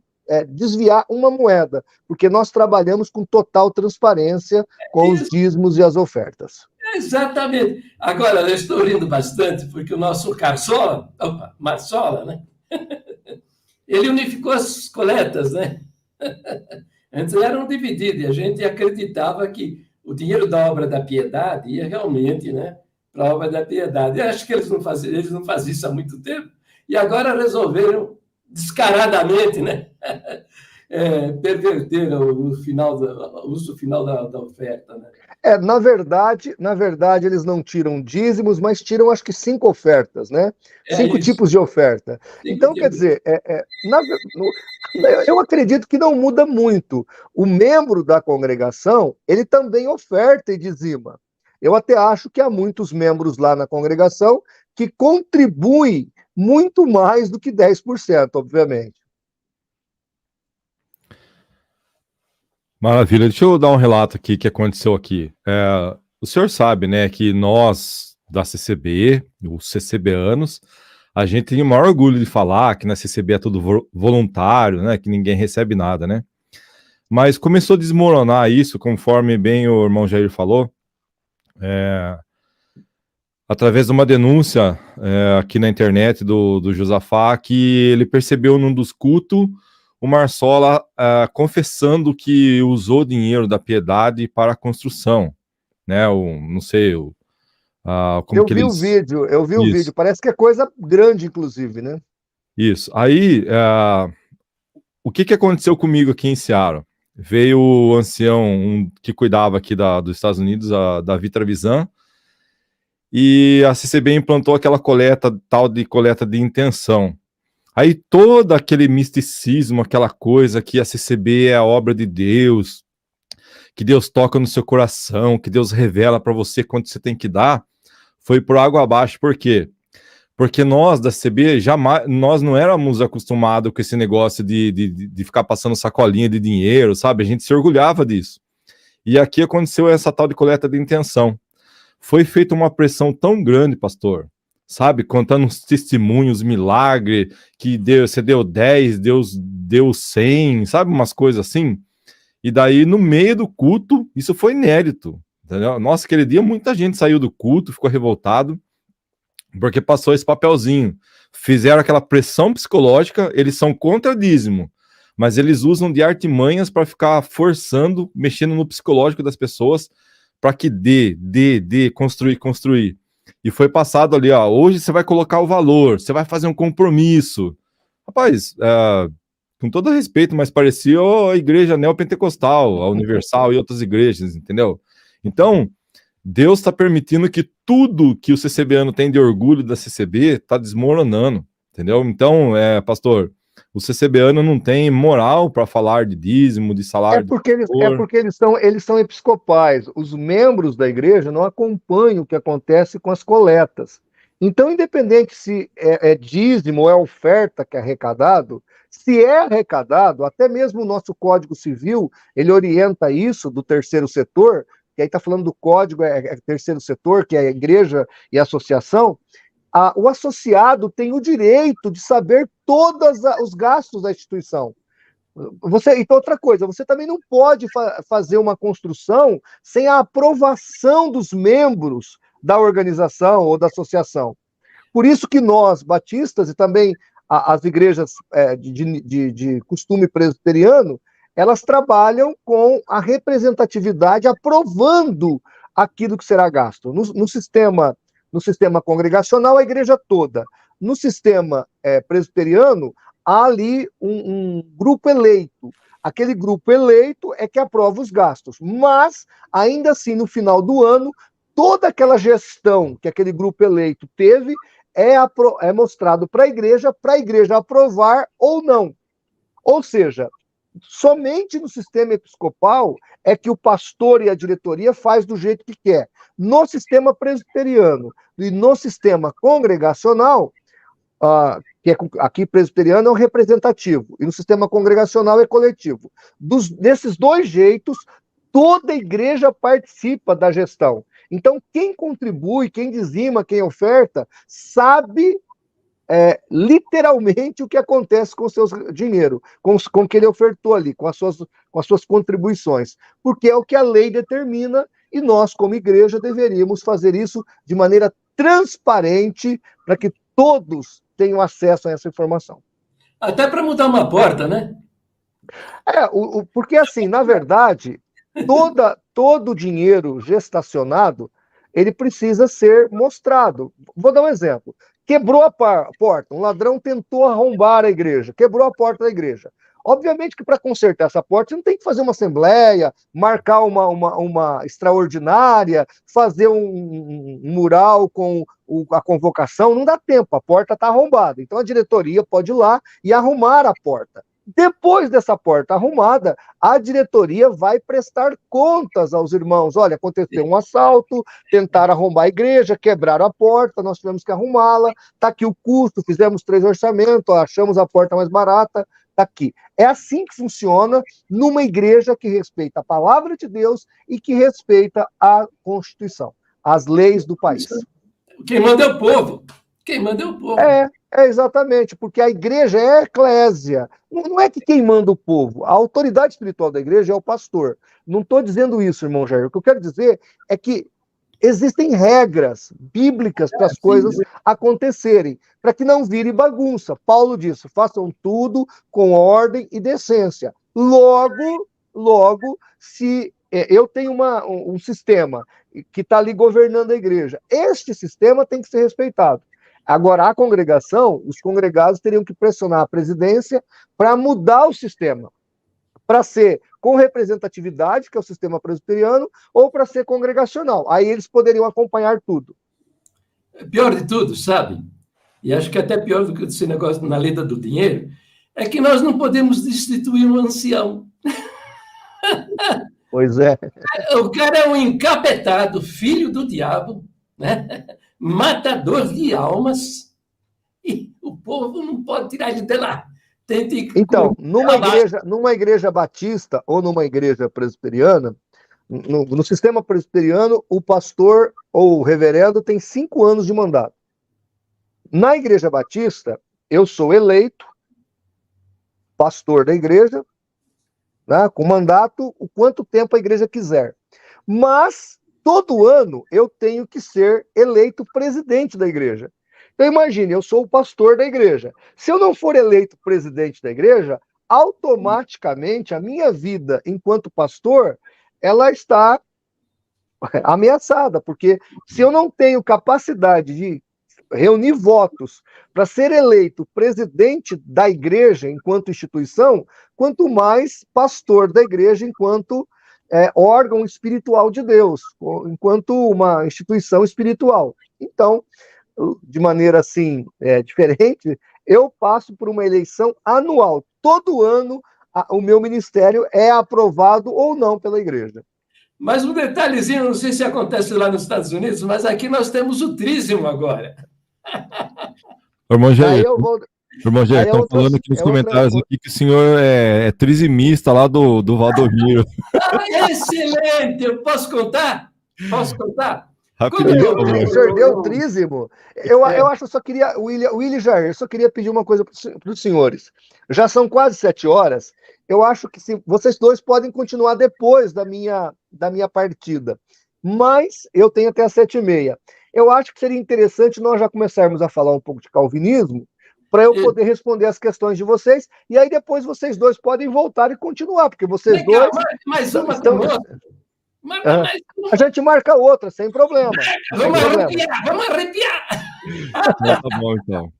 desviar uma moeda, porque nós trabalhamos com total transparência com os dízimos e as ofertas. Exatamente. Agora, eu estou rindo bastante, porque o nosso Marsola, né? Ele unificou as coletas, né? Antes eram divididas, e a gente acreditava que o dinheiro da obra da piedade ia realmente, né, para a obra da piedade. Eu acho que eles não faziam isso há muito tempo, e agora resolveram descaradamente, né, perverter o uso final da oferta, né? Na verdade, eles não tiram dízimos, mas tiram, acho que 5 ofertas, né? 5 tipos de oferta. Então, quer dizer, eu acredito que não muda muito. O membro da congregação, ele também oferta e dizima. Eu até acho que há muitos membros lá na congregação que contribuem muito mais do que 10%, obviamente. Maravilha. Deixa eu dar um relato aqui que aconteceu aqui. O senhor sabe, né, que nós da CCB, os CCBanos, a gente tem o maior orgulho de falar que na CCB é tudo voluntário, né, que ninguém recebe nada, né? Mas começou a desmoronar isso, conforme bem o irmão Jair falou. através de uma denúncia aqui na internet do Josafá, que ele percebeu num dos cultos o Marsola confessando que usou dinheiro da piedade para a construção, né? Não sei, como que eles... Eu vi o vídeo, parece que é coisa grande, inclusive, né? Isso. Aí, o que aconteceu comigo aqui em Seara? Veio o ancião que cuidava aqui dos Estados Unidos, Davi Trevisan, e a CCB implantou aquela tal de coleta de intenção. Aí todo aquele misticismo, aquela coisa que a CCB é a obra de Deus, que Deus toca no seu coração, que Deus revela para você quanto você tem que dar, foi por água abaixo. Por quê? Porque nós da CCB nós não éramos acostumados com esse negócio de ficar passando sacolinha de dinheiro, sabe? A gente se orgulhava disso. E aqui aconteceu essa tal de coleta de intenção. Foi feita uma pressão tão grande, pastor, sabe? Contando uns testemunhos, milagre, que você deu 10, Deus deu 100, sabe? Umas coisas assim. E daí, no meio do culto, isso foi inédito, entendeu? Nossa, aquele dia muita gente saiu do culto, ficou revoltado, porque passou esse papelzinho. Fizeram aquela pressão psicológica, eles são contra dízimo, mas eles usam de artimanhas para ficar forçando, mexendo no psicológico das pessoas, para que construir. E foi passado ali, ó, hoje você vai colocar o valor, você vai fazer um compromisso. Rapaz, com todo respeito, mas parecia a igreja neopentecostal, a Universal e outras igrejas, entendeu? Então, Deus está permitindo que tudo que o CCBano tem de orgulho da CCB está desmoronando, entendeu? Então, pastor, o CCBano não tem moral para falar de dízimo, de salário. É porque eles são episcopais. Os membros da igreja não acompanham o que acontece com as coletas. Então, independente se é dízimo ou é oferta que é arrecadado, se é arrecadado, até mesmo o nosso Código Civil, ele orienta isso do terceiro setor, que aí está falando do código, terceiro setor, que é a igreja e a associação. O associado tem o direito de saber todos os gastos da instituição. Então, outra coisa, você também não pode fazer uma construção sem a aprovação dos membros da organização ou da associação. Por isso que nós, batistas, e também as igrejas de costume presbiteriano, elas trabalham com a representatividade, aprovando aquilo que será gasto. No sistema congregacional, a igreja toda. No sistema presbiteriano, há ali um grupo eleito. Aquele grupo eleito é que aprova os gastos. Mas, ainda assim, no final do ano, toda aquela gestão que aquele grupo eleito teve é mostrado para a igreja aprovar ou não. Ou seja, somente no sistema episcopal é que o pastor e a diretoria faz do jeito que quer. No sistema presbiteriano e no sistema congregacional, que aqui presbiteriano é um representativo, e no sistema congregacional é coletivo. Desses dois jeitos, toda a igreja participa da gestão. Então, quem contribui, quem dizima, quem oferta, sabe literalmente o que acontece com o seu dinheiro, com o que ele ofertou ali, com as suas contribuições, porque é o que a lei determina, e nós, como igreja, deveríamos fazer isso de maneira transparente, para que todos tenham acesso a essa informação. Até para mudar uma porta, né? Porque assim, na verdade, todo o dinheiro gestacionado, ele precisa ser mostrado. Vou dar um exemplo. Quebrou a porta, um ladrão tentou arrombar a igreja, quebrou a porta da igreja. Obviamente que para consertar essa porta, você não tem que fazer uma assembleia, marcar uma extraordinária, fazer um mural com a convocação, não dá tempo, a porta está arrombada. Então a diretoria pode ir lá e arrumar a porta. Depois dessa porta arrumada, a diretoria vai prestar contas aos irmãos. Olha, aconteceu um assalto, tentaram arrombar a igreja, quebraram a porta, nós tivemos que arrumá-la, está aqui o custo, fizemos 3 orçamentos, achamos a porta mais barata, está aqui. É assim que funciona numa igreja que respeita a palavra de Deus e que respeita a Constituição, as leis do país. Quem manda é o povo. Quem manda é o povo. Exatamente, porque a igreja é a eclésia. Não é que quem manda o povo. A autoridade espiritual da igreja é o pastor. Não estou dizendo isso, irmão Jair. O que eu quero dizer é que Existem regras bíblicas para as coisas acontecerem, para que não vire bagunça. Paulo disse, façam tudo com ordem e decência. Logo, se eu tenho um sistema que está ali governando a igreja, este sistema tem que ser respeitado. Agora, a congregação, os congregados teriam que pressionar a presidência para mudar o sistema, para ser com representatividade, que é o sistema presbiteriano, ou para ser congregacional. Aí eles poderiam acompanhar tudo. Pior de tudo, sabe? E acho que até pior do que esse negócio na lei do dinheiro, é que nós não podemos destituir um ancião. Pois é. O cara é um encapetado, filho do diabo, né? Matador de almas, e o povo não pode tirar ele de lá. Então, numa igreja batista ou numa igreja presbiteriana, no sistema presbiteriano, o pastor ou o reverendo tem 5 anos de mandato. Na igreja batista, eu sou eleito pastor da igreja, né, com mandato o quanto tempo a igreja quiser. Mas, todo ano, eu tenho que ser eleito presidente da igreja. Então, imagine, eu sou o pastor da igreja. Se eu não for eleito presidente da igreja, automaticamente a minha vida enquanto pastor, ela está ameaçada, porque se eu não tenho capacidade de reunir votos para ser eleito presidente da igreja enquanto instituição, quanto mais pastor da igreja enquanto órgão espiritual de Deus, enquanto uma instituição espiritual. Então, de maneira assim diferente, eu passo por uma eleição anual. Todo ano o meu ministério é aprovado ou não pela igreja. Mas um detalhezinho, não sei se acontece lá nos Estados Unidos, mas aqui nós temos o trízimo agora. Irmão Jair, estão falando aqui nos comentários aqui que o senhor é trizimista lá do Valdomiro. Excelente! Eu posso contar? Posso contar? O senhor deu trízimo. Eu acho que eu só queria, Willy Jair, eu só queria pedir uma coisa para os senhores. Já são quase 7 horas. Eu acho que vocês dois podem continuar depois da minha partida. Mas eu tenho até as 7h30. Eu acho que seria interessante nós já começarmos a falar um pouco de calvinismo, para eu poder responder as questões de vocês, e aí depois vocês dois podem voltar e continuar, porque vocês dois... Mais uma estão... A gente marca outra, sem problema. Vamos arrepiar! Tá bom, então.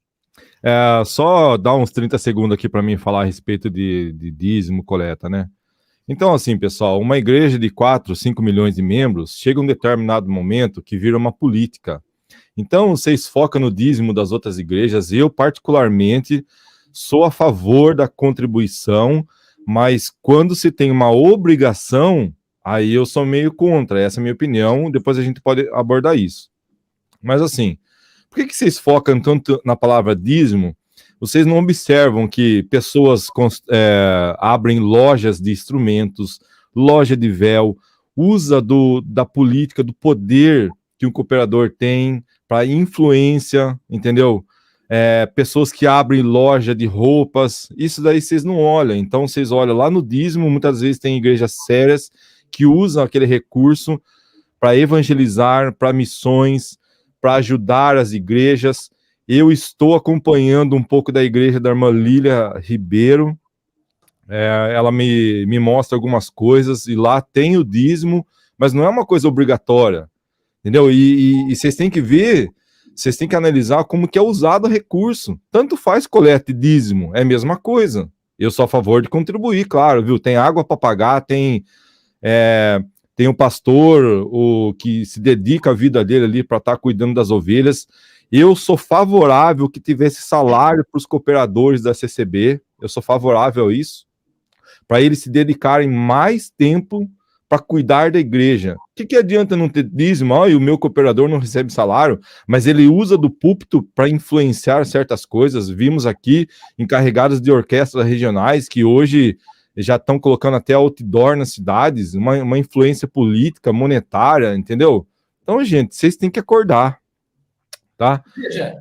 Só dar uns 30 segundos aqui para mim falar a respeito de dízimo, coleta, né? Então, assim, pessoal, uma igreja de 4, 5 milhões de membros chega um determinado momento que vira uma política. Então, vocês focam no dízimo das outras igrejas. Eu, particularmente, sou a favor da contribuição, mas quando se tem uma obrigação, aí eu sou meio contra. Essa é a minha opinião. Depois a gente pode abordar isso. Mas, assim, por que vocês focam tanto na palavra dízimo? Vocês não observam que pessoas abrem lojas de instrumentos, loja de véu, usa da política, do poder que um cooperador tem para influência, entendeu? Pessoas que abrem loja de roupas, isso daí vocês não olham. Então vocês olham lá no dízimo, muitas vezes tem igrejas sérias que usam aquele recurso para evangelizar, para missões, para ajudar as igrejas. Eu estou acompanhando um pouco da igreja da irmã Lília Ribeiro. Ela me mostra algumas coisas, e lá tem o dízimo, mas não é uma coisa obrigatória, entendeu? E vocês têm que ver, vocês têm que analisar como que é usado o recurso. Tanto faz coleta e dízimo, é a mesma coisa. Eu sou a favor de contribuir, claro, viu? Tem água para pagar, tem um pastor que se dedica a vida dele ali para estar cuidando das ovelhas. Eu sou favorável que tivesse salário para os cooperadores da CCB, eu sou favorável a isso, para eles se dedicarem mais tempo para cuidar da igreja. O que adianta não ter dízimo? E o meu cooperador não recebe salário, mas ele usa do púlpito para influenciar certas coisas. Vimos aqui encarregados de orquestras regionais que hoje já estão colocando até outdoor nas cidades, uma influência política, monetária, entendeu? Então, gente, vocês têm que acordar. Tá? Veja,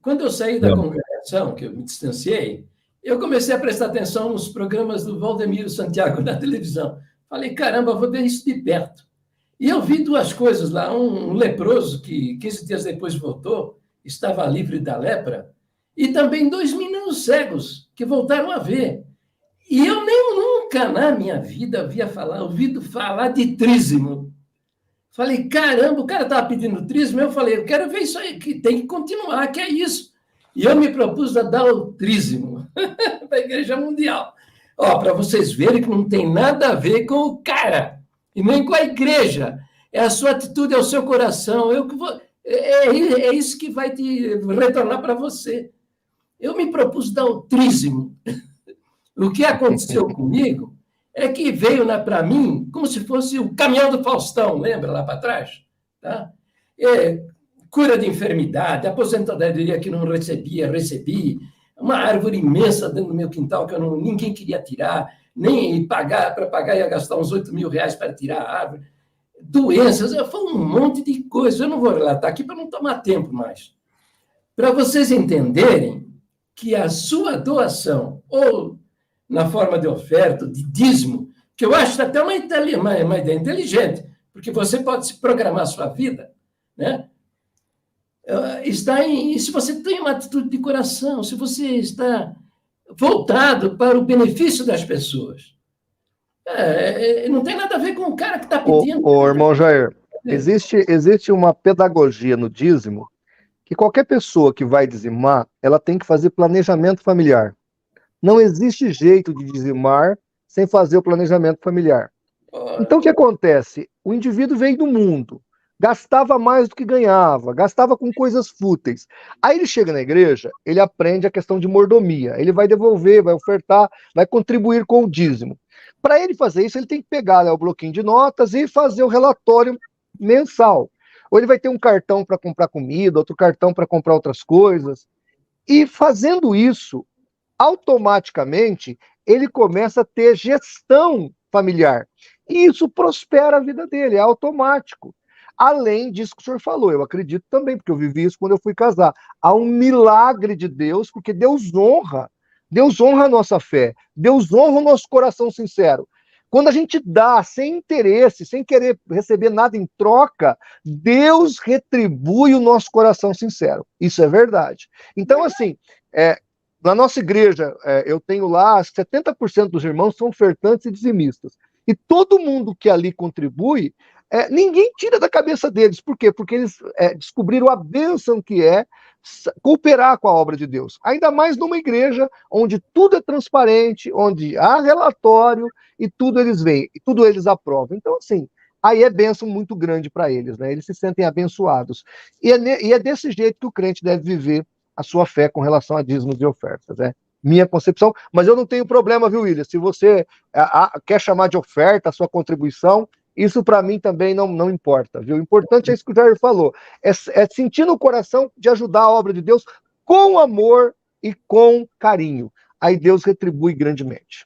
quando eu saí da congregação, que eu me distanciei, eu comecei a prestar atenção nos programas do Valdemiro Santiago na televisão. Falei, caramba, vou ver isso de perto. E eu vi duas coisas lá. Um leproso que 15 dias depois voltou, estava livre da lepra, e também 2 meninos cegos que voltaram a ver. E eu nem nunca na minha vida ouvido falar de trízimo. Falei, caramba, o cara estava pedindo trízimo, eu falei, eu quero ver isso aí, que tem que continuar, que é isso. E eu me propus a dar o trízimo para a Igreja Mundial. Ó, para vocês verem que não tem nada a ver com o cara, e nem com a igreja. É a sua atitude, é o seu coração, é isso que vai te retornar para você. Eu me propus dar o trízimo. O que aconteceu comigo é que veio para mim como se fosse o caminhão do Faustão, lembra lá para trás? Tá? Cura de enfermidade, aposentadoria que não recebi, uma árvore imensa dentro do meu quintal que ninguém queria tirar, nem para pagar ia gastar uns 8 mil reais para tirar a árvore, doenças, foi um monte de coisas. Eu não vou relatar aqui para não tomar tempo mais. Para vocês entenderem que a sua doação, ou na forma de oferta, de dízimo, que eu acho até uma ideia inteligente, porque você pode se programar a sua vida, né? Se você tem uma atitude de coração, se você está voltado para o benefício das pessoas. Não tem nada a ver com o cara que está pedindo. Ô, irmão Jair, existe uma pedagogia no dízimo que qualquer pessoa que vai dizimar, ela tem que fazer planejamento familiar. Não existe jeito de dizimar sem fazer o planejamento familiar. Então, o que acontece? O indivíduo veio do mundo, gastava mais do que ganhava, gastava com coisas fúteis. Aí ele chega na igreja, ele aprende a questão de mordomia. Ele vai devolver, vai ofertar, vai contribuir com o dízimo. Para ele fazer isso, ele tem que pegar o bloquinho de notas e fazer o relatório mensal. Ou ele vai ter um cartão para comprar comida, outro cartão para comprar outras coisas. E fazendo isso, automaticamente, ele começa a ter gestão familiar. E isso prospera a vida dele, é automático. Além disso que o senhor falou, eu acredito também, porque eu vivi isso quando eu fui casar. Há um milagre de Deus, porque Deus honra a nossa fé, Deus honra o nosso coração sincero. Quando a gente dá sem interesse, sem querer receber nada em troca, Deus retribui o nosso coração sincero. Isso é verdade. Então, assim, na nossa igreja, eu tenho lá 70% dos irmãos são ofertantes e dizimistas. E todo mundo que ali contribui, ninguém tira da cabeça deles. Por quê? Porque eles descobriram a bênção que é cooperar com a obra de Deus. Ainda mais numa igreja onde tudo é transparente, onde há relatório e tudo eles veem, e tudo eles aprovam. Então, assim, aí é bênção muito grande para eles, né? Eles se sentem abençoados. E é desse jeito que o crente deve viver a sua fé com relação a dízimos e ofertas, né? Minha concepção, mas eu não tenho problema, viu, William? Se você quer chamar de oferta a sua contribuição, isso para mim também não importa, viu? O importante é isso que o Jair falou, é sentir no coração de ajudar a obra de Deus com amor e com carinho. Aí Deus retribui grandemente.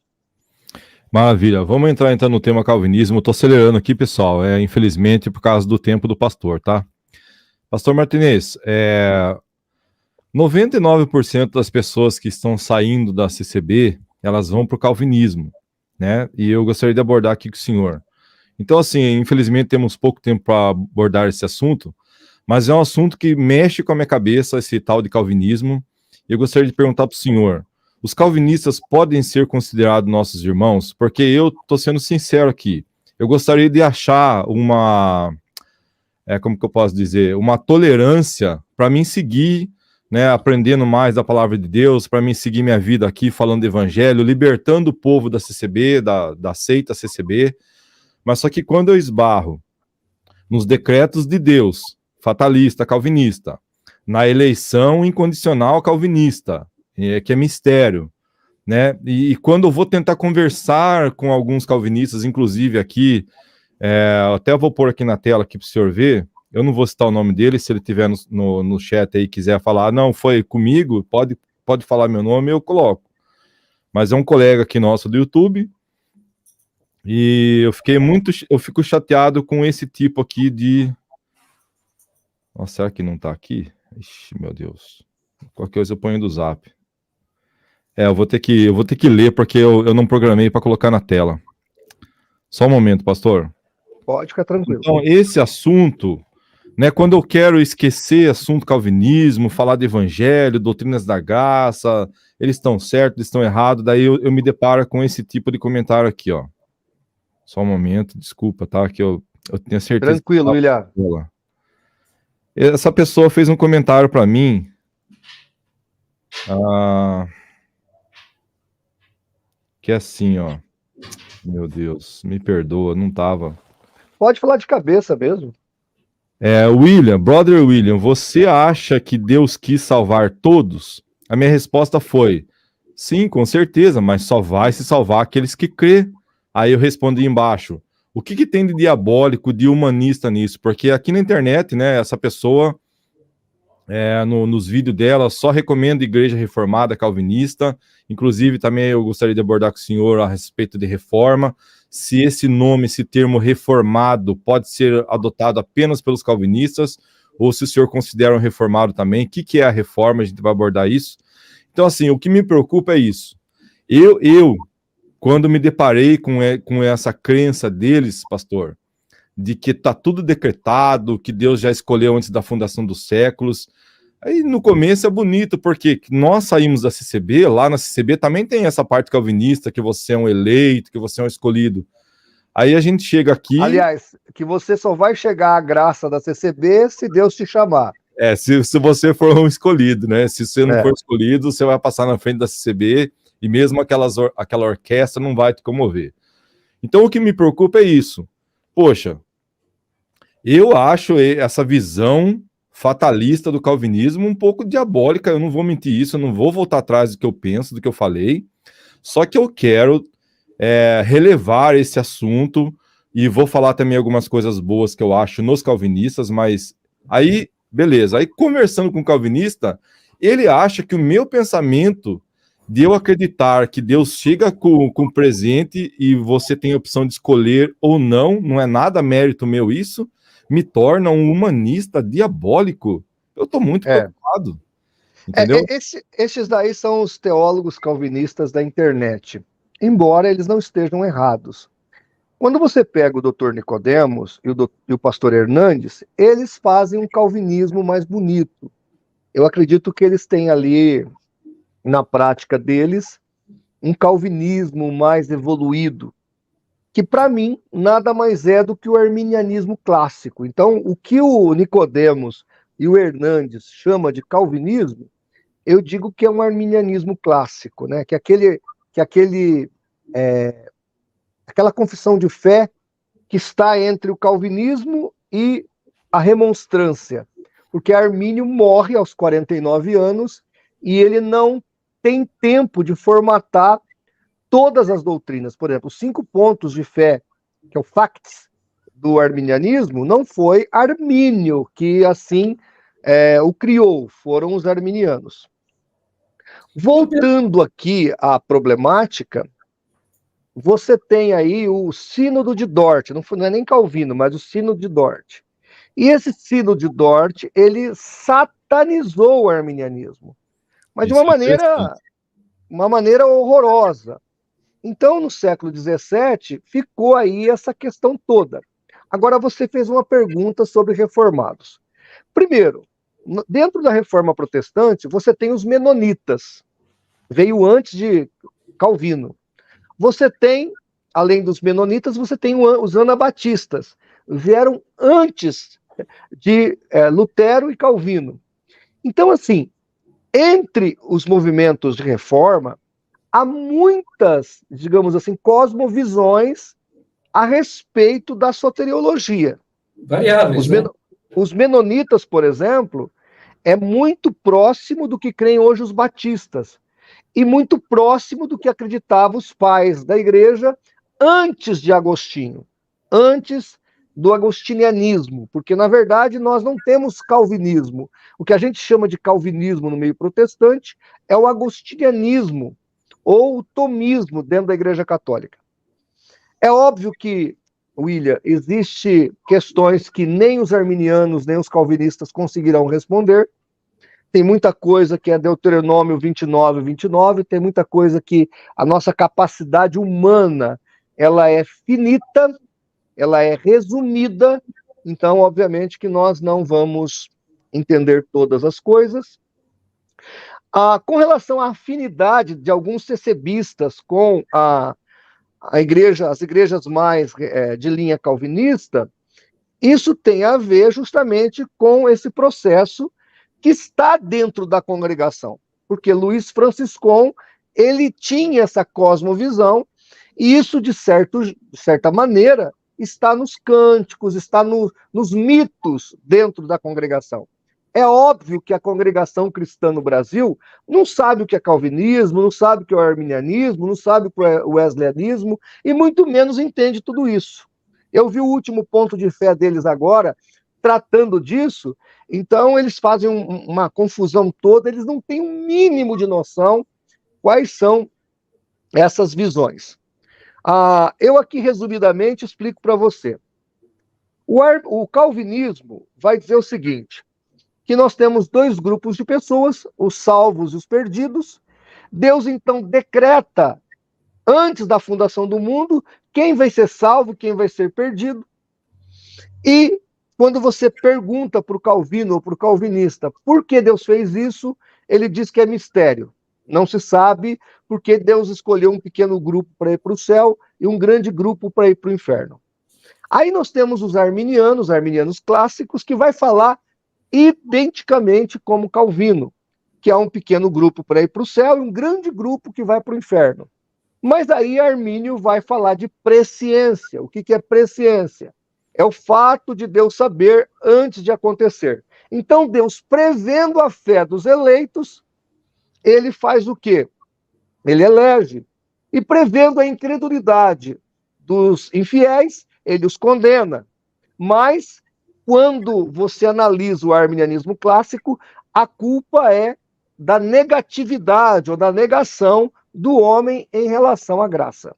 Maravilha, vamos entrar então no tema calvinismo. Estou acelerando aqui, pessoal, infelizmente por causa do tempo do pastor, tá? Pastor Martinez, 99% das pessoas que estão saindo da CCB, elas vão para o calvinismo, né? E eu gostaria de abordar aqui com o senhor. Então, assim, infelizmente temos pouco tempo para abordar esse assunto, mas é um assunto que mexe com a minha cabeça, esse tal de calvinismo. E eu gostaria de perguntar para o senhor, os calvinistas podem ser considerados nossos irmãos? Porque eu estou sendo sincero aqui, eu gostaria de achar como que eu posso dizer, uma tolerância para mim seguir, né, aprendendo mais da palavra de Deus, para mim seguir minha vida aqui falando do evangelho, libertando o povo da CCB, da seita CCB, mas só que quando eu esbarro nos decretos de Deus, fatalista, calvinista, na eleição incondicional calvinista, que é mistério, né, e quando eu vou tentar conversar com alguns calvinistas, inclusive aqui, até eu vou pôr aqui na tela aqui para o senhor ver. Eu não vou citar o nome dele, se ele tiver no chat aí e quiser falar, não, foi comigo, pode falar meu nome, eu coloco. Mas é um colega aqui nosso do YouTube, e eu fico chateado com esse tipo aqui de... Nossa, será que não tá aqui? Ixi, meu Deus. Qualquer coisa eu ponho do Zap. Eu vou ter que ler, porque eu não programei para colocar na tela. Só um momento, pastor. Pode ficar tranquilo. Então, esse assunto, né, quando eu quero esquecer assunto calvinismo, falar de evangelho, doutrinas da graça, eles estão certos, eles estão errados, daí eu me deparo com esse tipo de comentário aqui, ó. Só um momento, desculpa, tá? Que eu tenho certeza. Tranquilo, William. Essa pessoa fez um comentário para mim. Que é assim, ó. Meu Deus, me perdoa, não tava. Pode falar de cabeça mesmo. William, brother William, você acha que Deus quis salvar todos? A minha resposta foi: sim, com certeza, mas só vai se salvar aqueles que crê. Aí eu respondi embaixo: o que tem de diabólico, de humanista nisso? Porque aqui na internet, né, essa pessoa, nos vídeos dela, só recomenda igreja reformada, calvinista. Inclusive, também eu gostaria de abordar com o senhor a respeito de reforma. Se esse nome, esse termo reformado, pode ser adotado apenas pelos calvinistas, ou se o senhor considera um reformado também. O que é a reforma? A gente vai abordar isso. Então, assim, o que me preocupa é isso. Eu quando me deparei com essa crença deles, pastor, de que está tudo decretado, que Deus já escolheu antes da fundação dos séculos. Aí no começo é bonito, porque nós saímos da CCB, lá na CCB também tem essa parte calvinista, que você é um eleito, que você é um escolhido. Aí a gente chega aqui... Aliás, que você só vai chegar à graça da CCB se Deus te chamar. Se você for um escolhido, né? Se você não for escolhido, você vai passar na frente da CCB e mesmo aquela orquestra não vai te comover. Então o que me preocupa é isso. Poxa, eu acho essa visão fatalista do calvinismo um pouco diabólica, eu não vou mentir isso, eu não vou voltar atrás do que eu penso, do que eu falei, só que eu quero relevar esse assunto e vou falar também algumas coisas boas que eu acho nos calvinistas, mas aí, beleza, aí conversando com o calvinista, ele acha que o meu pensamento de eu acreditar que Deus chega com presente e você tem a opção de escolher ou não, não é nada mérito meu isso, me torna um humanista diabólico. Eu estou muito preocupado. Entendeu? Esses daí são os teólogos calvinistas da internet, embora eles não estejam errados. Quando você pega o Dr. Nicodemos e o pastor Hernandes, eles fazem um calvinismo mais bonito. Eu acredito que eles têm ali, na prática deles, um calvinismo mais evoluído, que para mim nada mais é do que o arminianismo clássico. Então, o que o Nicodemos e o Hernandes chama de calvinismo, eu digo que é um arminianismo clássico, né? Aquela confissão de fé que está entre o calvinismo e a remonstrância, porque Armínio morre aos 49 anos e ele não tem tempo de formatar todas as doutrinas. Por exemplo, os 5 pontos de fé, que é o facts do arminianismo, não foi Armínio que assim o criou, foram os arminianos. Voltando aqui à problemática, você tem aí o Sínodo de Dort, não é nem Calvino, mas o Sínodo de Dort. E esse Sínodo de Dort, ele satanizou o arminianismo, mas de uma maneira horrorosa. Então, no século XVII, ficou aí essa questão toda. Agora, você fez uma pergunta sobre reformados. Primeiro, dentro da reforma protestante, você tem os menonitas. Veio antes de Calvino. Você tem, além dos menonitas, você tem os anabatistas. Vieram antes de Lutero e Calvino. Então, assim, entre os movimentos de reforma, há muitas, digamos assim, cosmovisões a respeito da soteriologia. Variáveis, os menonitas, por exemplo, é muito próximo do que creem hoje os batistas e muito próximo do que acreditavam os pais da igreja antes de Agostinho, antes do agostinianismo, porque, na verdade, nós não temos calvinismo. O que a gente chama de calvinismo no meio protestante é o agostinianismo, ou o tomismo dentro da Igreja Católica. É óbvio que, William, existem questões que nem os arminianos, nem os calvinistas conseguirão responder. Tem muita coisa que é Deuteronômio 29, tem muita coisa que a nossa capacidade humana ela é finita, ela é resumida, então, obviamente, que nós não vamos entender todas as coisas. Com relação à afinidade de alguns cecebistas com as igrejas mais de linha calvinista, isso tem a ver justamente com esse processo que está dentro da congregação, porque Luiz Franciscon, ele tinha essa cosmovisão, e isso, de certa maneira, está nos cânticos, está nos mitos dentro da congregação. É óbvio que a congregação cristã no Brasil não sabe o que é calvinismo, não sabe o que é o arminianismo, não sabe o que é o wesleyanismo, e muito menos entende tudo isso. Eu vi o último ponto de fé deles agora, tratando disso, então eles fazem uma confusão toda, eles não têm um mínimo de noção quais são essas visões. Eu aqui, resumidamente, explico para você. O calvinismo vai dizer o seguinte, que nós temos dois grupos de pessoas, os salvos e os perdidos. Deus, então, decreta, antes da fundação do mundo, quem vai ser salvo, quem vai ser perdido. E quando você pergunta para o Calvino ou para o calvinista por que Deus fez isso, ele diz que é mistério. Não se sabe porque Deus escolheu um pequeno grupo para ir para o céu e um grande grupo para ir para o inferno. Aí nós temos os arminianos clássicos, que vai falar identicamente como Calvino, que é um pequeno grupo para ir para o céu e um grande grupo que vai para o inferno. Mas aí Armínio vai falar de presciência. O que é presciência? É o fato de Deus saber antes de acontecer. Então Deus, prevendo a fé dos eleitos, ele faz o quê? Ele elege. E prevendo a incredulidade dos infiéis, ele os condena. Mas, quando você analisa o arminianismo clássico, a culpa é da negatividade ou da negação do homem em relação à graça.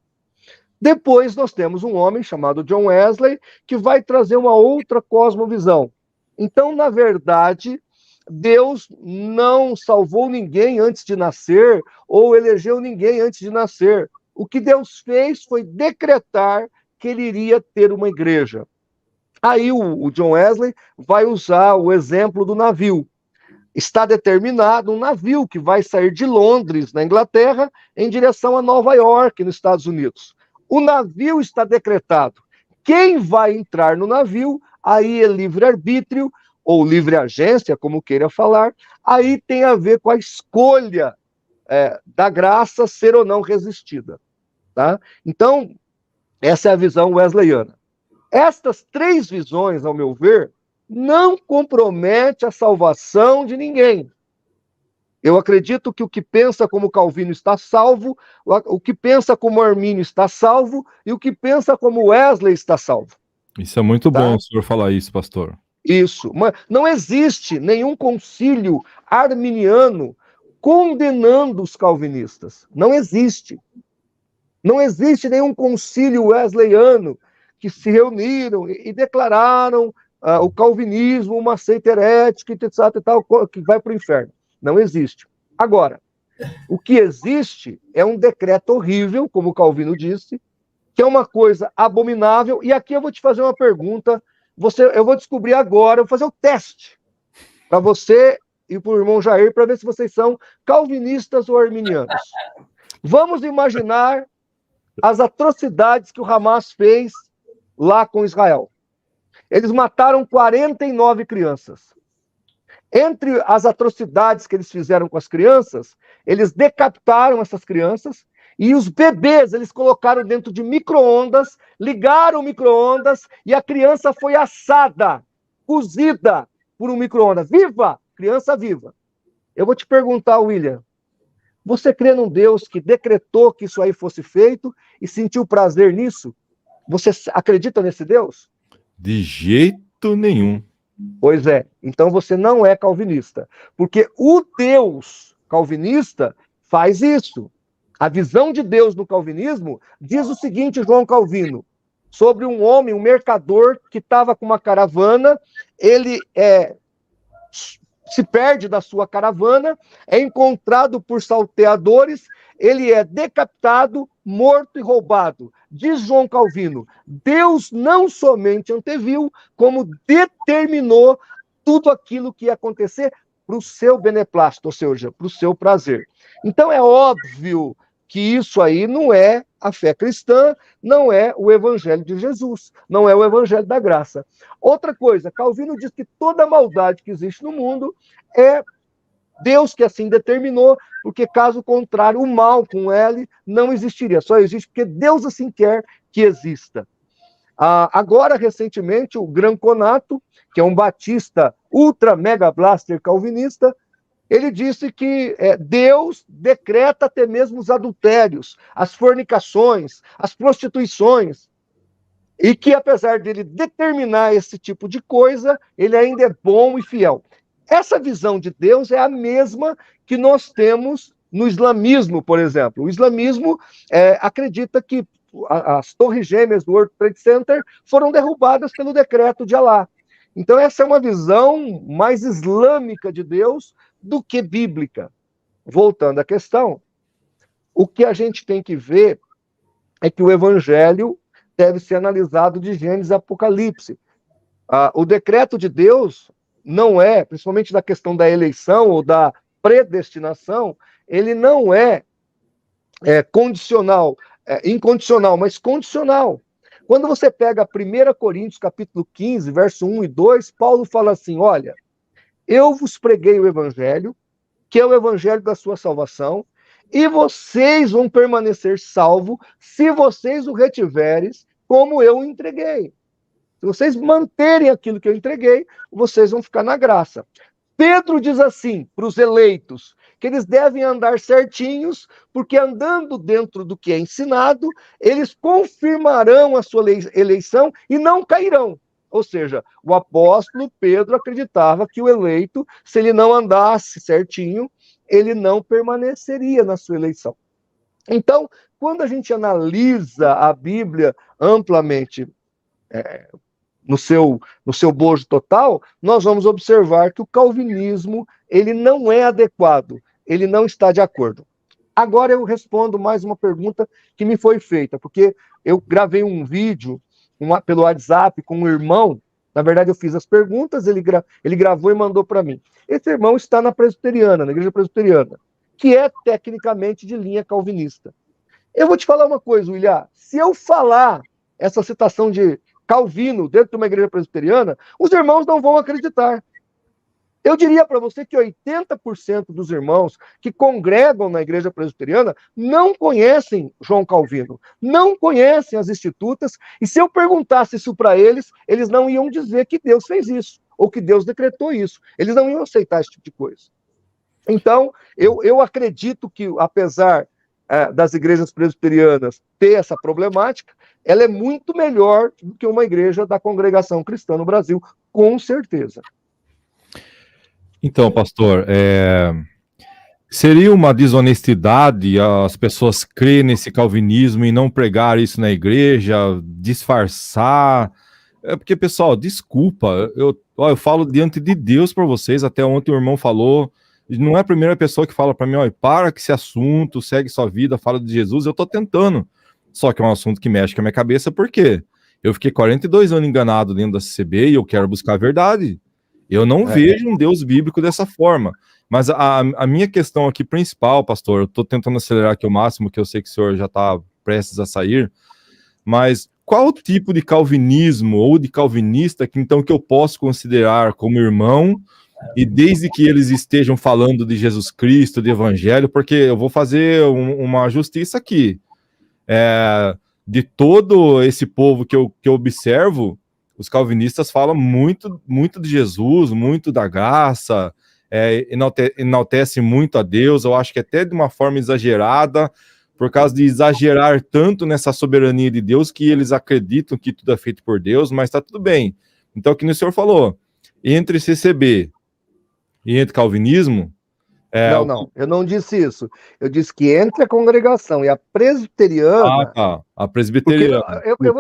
Depois nós temos um homem chamado John Wesley, que vai trazer uma outra cosmovisão. Então, na verdade, Deus não salvou ninguém antes de nascer, ou elegeu ninguém antes de nascer. O que Deus fez foi decretar que ele iria ter uma igreja. Aí o John Wesley vai usar o exemplo do navio. Está determinado um navio que vai sair de Londres, na Inglaterra, em direção a Nova York, nos Estados Unidos. O navio está decretado. Quem vai entrar no navio, aí é livre-arbítrio, ou livre-agência, como queira falar, aí tem a ver com a escolha da graça ser ou não resistida. Tá? Então, essa é a visão wesleyana. Estas três visões, ao meu ver, não comprometem a salvação de ninguém. Eu acredito que o que pensa como Calvino está salvo, o que pensa como Armínio está salvo, e o que pensa como Wesley está salvo. Isso é muito bom o senhor falar isso, pastor. Isso. Mas não existe nenhum concílio arminiano condenando os calvinistas. Não existe. Não existe nenhum concílio wesleyano que se reuniram e declararam o calvinismo uma seita herética e tal, que vai para o inferno. Não existe. Agora, o que existe é um decreto horrível, como o Calvino disse, que é uma coisa abominável, e aqui eu vou te fazer uma pergunta, eu vou descobrir agora, eu vou fazer o teste para você e para o irmão Jair, para ver se vocês são calvinistas ou arminianos. Vamos imaginar as atrocidades que o Hamas fez lá com Israel. Eles mataram 49 crianças. Entre as atrocidades que eles fizeram com as crianças, eles decapitaram essas crianças e os bebês eles colocaram dentro de micro-ondas, ligaram o micro-ondas e a criança foi assada, cozida por um micro-ondas. Viva! Criança viva. Eu vou te perguntar, William, você crê num Deus que decretou que isso aí fosse feito e sentiu prazer nisso? Você acredita nesse Deus? De jeito nenhum. Pois é, então você não é calvinista, porque o Deus calvinista faz isso. A visão de Deus no calvinismo diz o seguinte, João Calvino, sobre um homem, um mercador que estava com uma caravana, ele se perde da sua caravana, é encontrado por salteadores, ele é decapitado, morto e roubado. Diz João Calvino, Deus não somente anteviu, como determinou tudo aquilo que ia acontecer para o seu beneplácito, ou seja, para o seu prazer. Então é óbvio que isso aí não é a fé cristã, não é o evangelho de Jesus, não é o evangelho da graça. Outra coisa, Calvino diz que toda maldade que existe no mundo é Deus que assim determinou, porque caso contrário, o mal com L não existiria, só existe porque Deus assim quer que exista. Agora, recentemente, o Gran Conato, que é um batista ultra mega blaster calvinista, ele disse que Deus decreta até mesmo os adultérios, as fornicações, as prostituições, e que apesar dele determinar esse tipo de coisa, ele ainda é bom e fiel. Essa visão de Deus é a mesma que nós temos no islamismo, por exemplo. O islamismo acredita que as torres gêmeas do World Trade Center foram derrubadas pelo decreto de Alá. Então essa é uma visão mais islâmica de Deus do que bíblica. Voltando à questão, o que a gente tem que ver é que o evangelho deve ser analisado de Gênesis a Apocalipse. O decreto de Deus não é, principalmente na questão da eleição ou da predestinação, ele não é condicional, incondicional, mas condicional. Quando você pega 1 Coríntios, capítulo 15, verso 1 e 2, Paulo fala assim, olha, eu vos preguei o evangelho, que é o evangelho da sua salvação, e vocês vão permanecer salvos se vocês o retiveres como eu o entreguei. Se vocês manterem aquilo que eu entreguei, vocês vão ficar na graça. Pedro diz assim para os eleitos, que eles devem andar certinhos, porque andando dentro do que é ensinado, eles confirmarão a sua eleição e não cairão. Ou seja, o apóstolo Pedro acreditava que o eleito, se ele não andasse certinho, ele não permaneceria na sua eleição. Então, quando a gente analisa a Bíblia amplamente, no seu bojo total, nós vamos observar que o calvinismo ele não é adequado, ele não está de acordo. Agora eu respondo mais uma pergunta que me foi feita, porque eu gravei um vídeo pelo WhatsApp com um irmão, na verdade eu fiz as perguntas, ele gravou e mandou para mim. Esse irmão está na presbiteriana, na igreja presbiteriana, que é tecnicamente de linha calvinista. Eu vou te falar uma coisa, William, se eu falar essa citação de Calvino dentro de uma igreja presbiteriana, os irmãos não vão acreditar. Eu diria para você que 80% dos irmãos que congregam na igreja presbiteriana não conhecem João Calvino, não conhecem as Institutas, e se eu perguntasse isso para eles, eles não iam dizer que Deus fez isso, ou que Deus decretou isso. Eles não iam aceitar esse tipo de coisa. Então, eu acredito que, apesar das igrejas presbiterianas ter essa problemática, ela é muito melhor do que uma igreja da congregação cristã no Brasil, com certeza. Então, pastor, seria uma desonestidade as pessoas crerem nesse calvinismo e não pregar isso na igreja, disfarçar? Porque, pessoal, desculpa, eu falo diante de Deus para vocês, até ontem o irmão falou, não é a primeira pessoa que fala para mim, olha, para com esse assunto, segue sua vida, fala de Jesus, eu tô tentando. Só que é um assunto que mexe com a minha cabeça, porque eu fiquei 42 anos enganado dentro da CCB e eu quero buscar a verdade. Eu não vejo um Deus bíblico dessa forma. Mas a minha questão aqui principal, pastor, eu estou tentando acelerar aqui o máximo, que eu sei que o senhor já está prestes a sair, mas qual tipo de calvinismo ou de calvinista que então que eu posso considerar como irmão, e desde que eles estejam falando de Jesus Cristo, de evangelho, porque eu vou fazer uma justiça aqui. De todo esse povo que eu observo, os calvinistas falam muito, muito de Jesus, muito da graça, enaltece muito a Deus, eu acho que até de uma forma exagerada, por causa de exagerar tanto nessa soberania de Deus, que eles acreditam que tudo é feito por Deus, mas está tudo bem. Então, como o senhor falou, entre CCB e entre calvinismo... Não, eu não disse isso. Eu disse que entre a congregação e a presbiteriana... a presbiteriana. Eu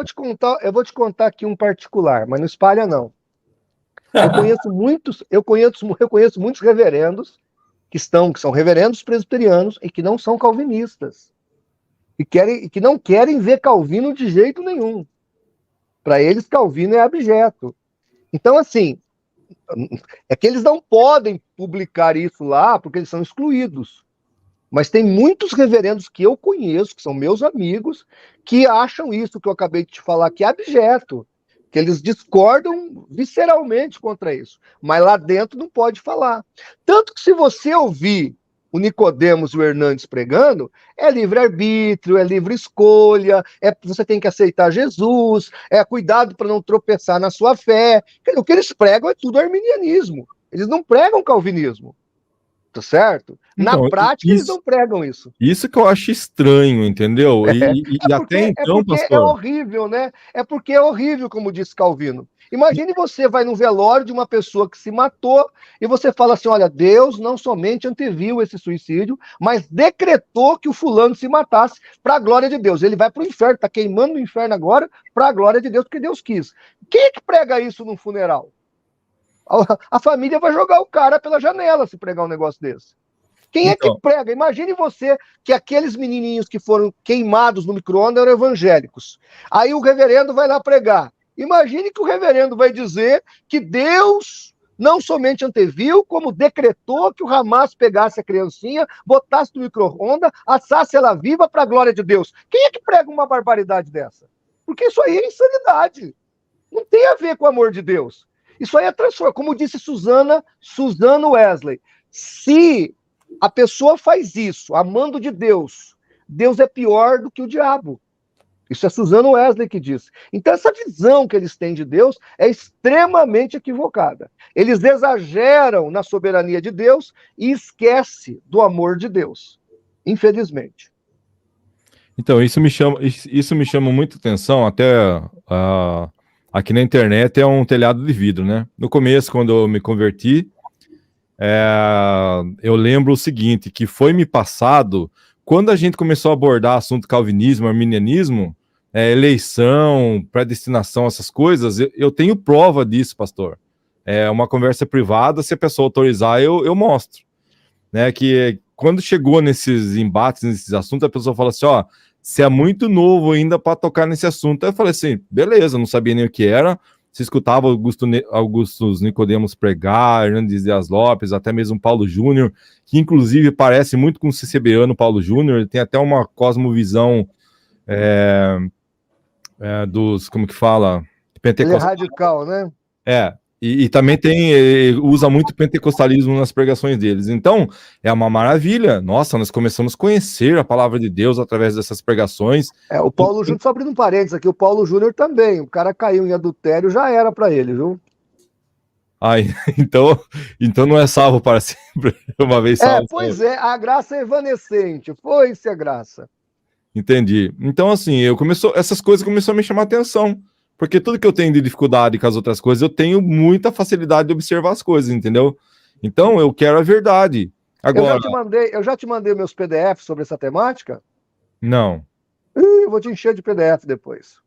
vou te contar aqui um particular, mas não espalha, não. Eu conheço muitos reverendos que são reverendos presbiterianos e que não são calvinistas. E que não querem ver Calvino de jeito nenhum. Para eles, Calvino é abjeto. Então, assim, é que eles não podem publicar isso lá porque eles são excluídos. Mas tem muitos reverendos que eu conheço, que são meus amigos, que acham isso que eu acabei de te falar, que é abjeto, que eles discordam visceralmente contra isso. Mas lá dentro não pode falar. Tanto que se você ouvir o Nicodemos e o Hernandes pregando, é livre-arbítrio, é livre escolha, você tem que aceitar Jesus, cuidado para não tropeçar na sua fé. O que eles pregam é tudo arminianismo. Eles não pregam calvinismo. Tá certo? Então, Na prática, eles não pregam isso. Isso que eu acho estranho, entendeu? E até então, pastor... É horrível, né? É porque é horrível, como disse Calvino. Imagine você vai num velório de uma pessoa que se matou e você fala assim, olha, Deus não somente anteviu esse suicídio, mas decretou que o fulano se matasse para a glória de Deus. Ele vai para o inferno, está queimando no inferno agora para a glória de Deus, porque Deus quis. Quem é que prega isso num funeral? A família vai jogar o cara pela janela se pregar um negócio desse. Quem é que prega? Imagine você que aqueles menininhos que foram queimados no micro-ondas eram evangélicos. Aí o reverendo vai lá pregar. Imagine que o reverendo vai dizer que Deus não somente anteviu, como decretou que o Hamas pegasse a criancinha, botasse no micro-ondas, assasse ela viva para a glória de Deus. Quem é que prega uma barbaridade dessa? Porque isso aí é insanidade. Não tem a ver com o amor de Deus. Isso aí é transformação. Como disse Suzana Wesley, se a pessoa faz isso, amando de Deus, Deus é pior do que o diabo. Isso é Suzana Wesley que diz. Então essa visão que eles têm de Deus é extremamente equivocada. Eles exageram na soberania de Deus e esquecem do amor de Deus. Infelizmente. Então, isso me chama muita atenção, até... Aqui na internet é um telhado de vidro, né? No começo, quando eu me converti, eu lembro o seguinte, que foi me passado, quando a gente começou a abordar assunto calvinismo, arminianismo, eleição, predestinação, essas coisas, eu tenho prova disso, pastor. É uma conversa privada, se a pessoa autorizar, eu mostro. Né? Que quando chegou nesses embates, nesses assuntos, a pessoa fala assim, ó, você é muito novo ainda para tocar nesse assunto. Aí eu falei assim, beleza, não sabia nem o que era. Você escutava Augustus Nicodemos pregar, Hernandes Dias Lopes, até mesmo Paulo Júnior, que inclusive parece muito com o CCBano Paulo Júnior, ele tem até uma cosmovisão dos, como que fala? Pentecostal. Ele é radical, né? E também usa muito pentecostalismo nas pregações deles. Então, é uma maravilha. Nossa, nós começamos a conhecer a palavra de Deus através dessas pregações. O Paulo Júnior, só abrindo um parênteses aqui, o Paulo Júnior também. O cara caiu em adultério, já era para ele, viu? Então não é salvo para sempre. Uma vez salvo. Pois é, a graça é evanescente. Foi-se a graça. Entendi. Então, assim, essas coisas começaram a me chamar a atenção. Porque tudo que eu tenho de dificuldade com as outras coisas, eu tenho muita facilidade de observar as coisas, entendeu? Então, eu quero a verdade. Agora... Eu já te mandei meus PDFs sobre essa temática? Não. Eu vou te encher de PDF depois.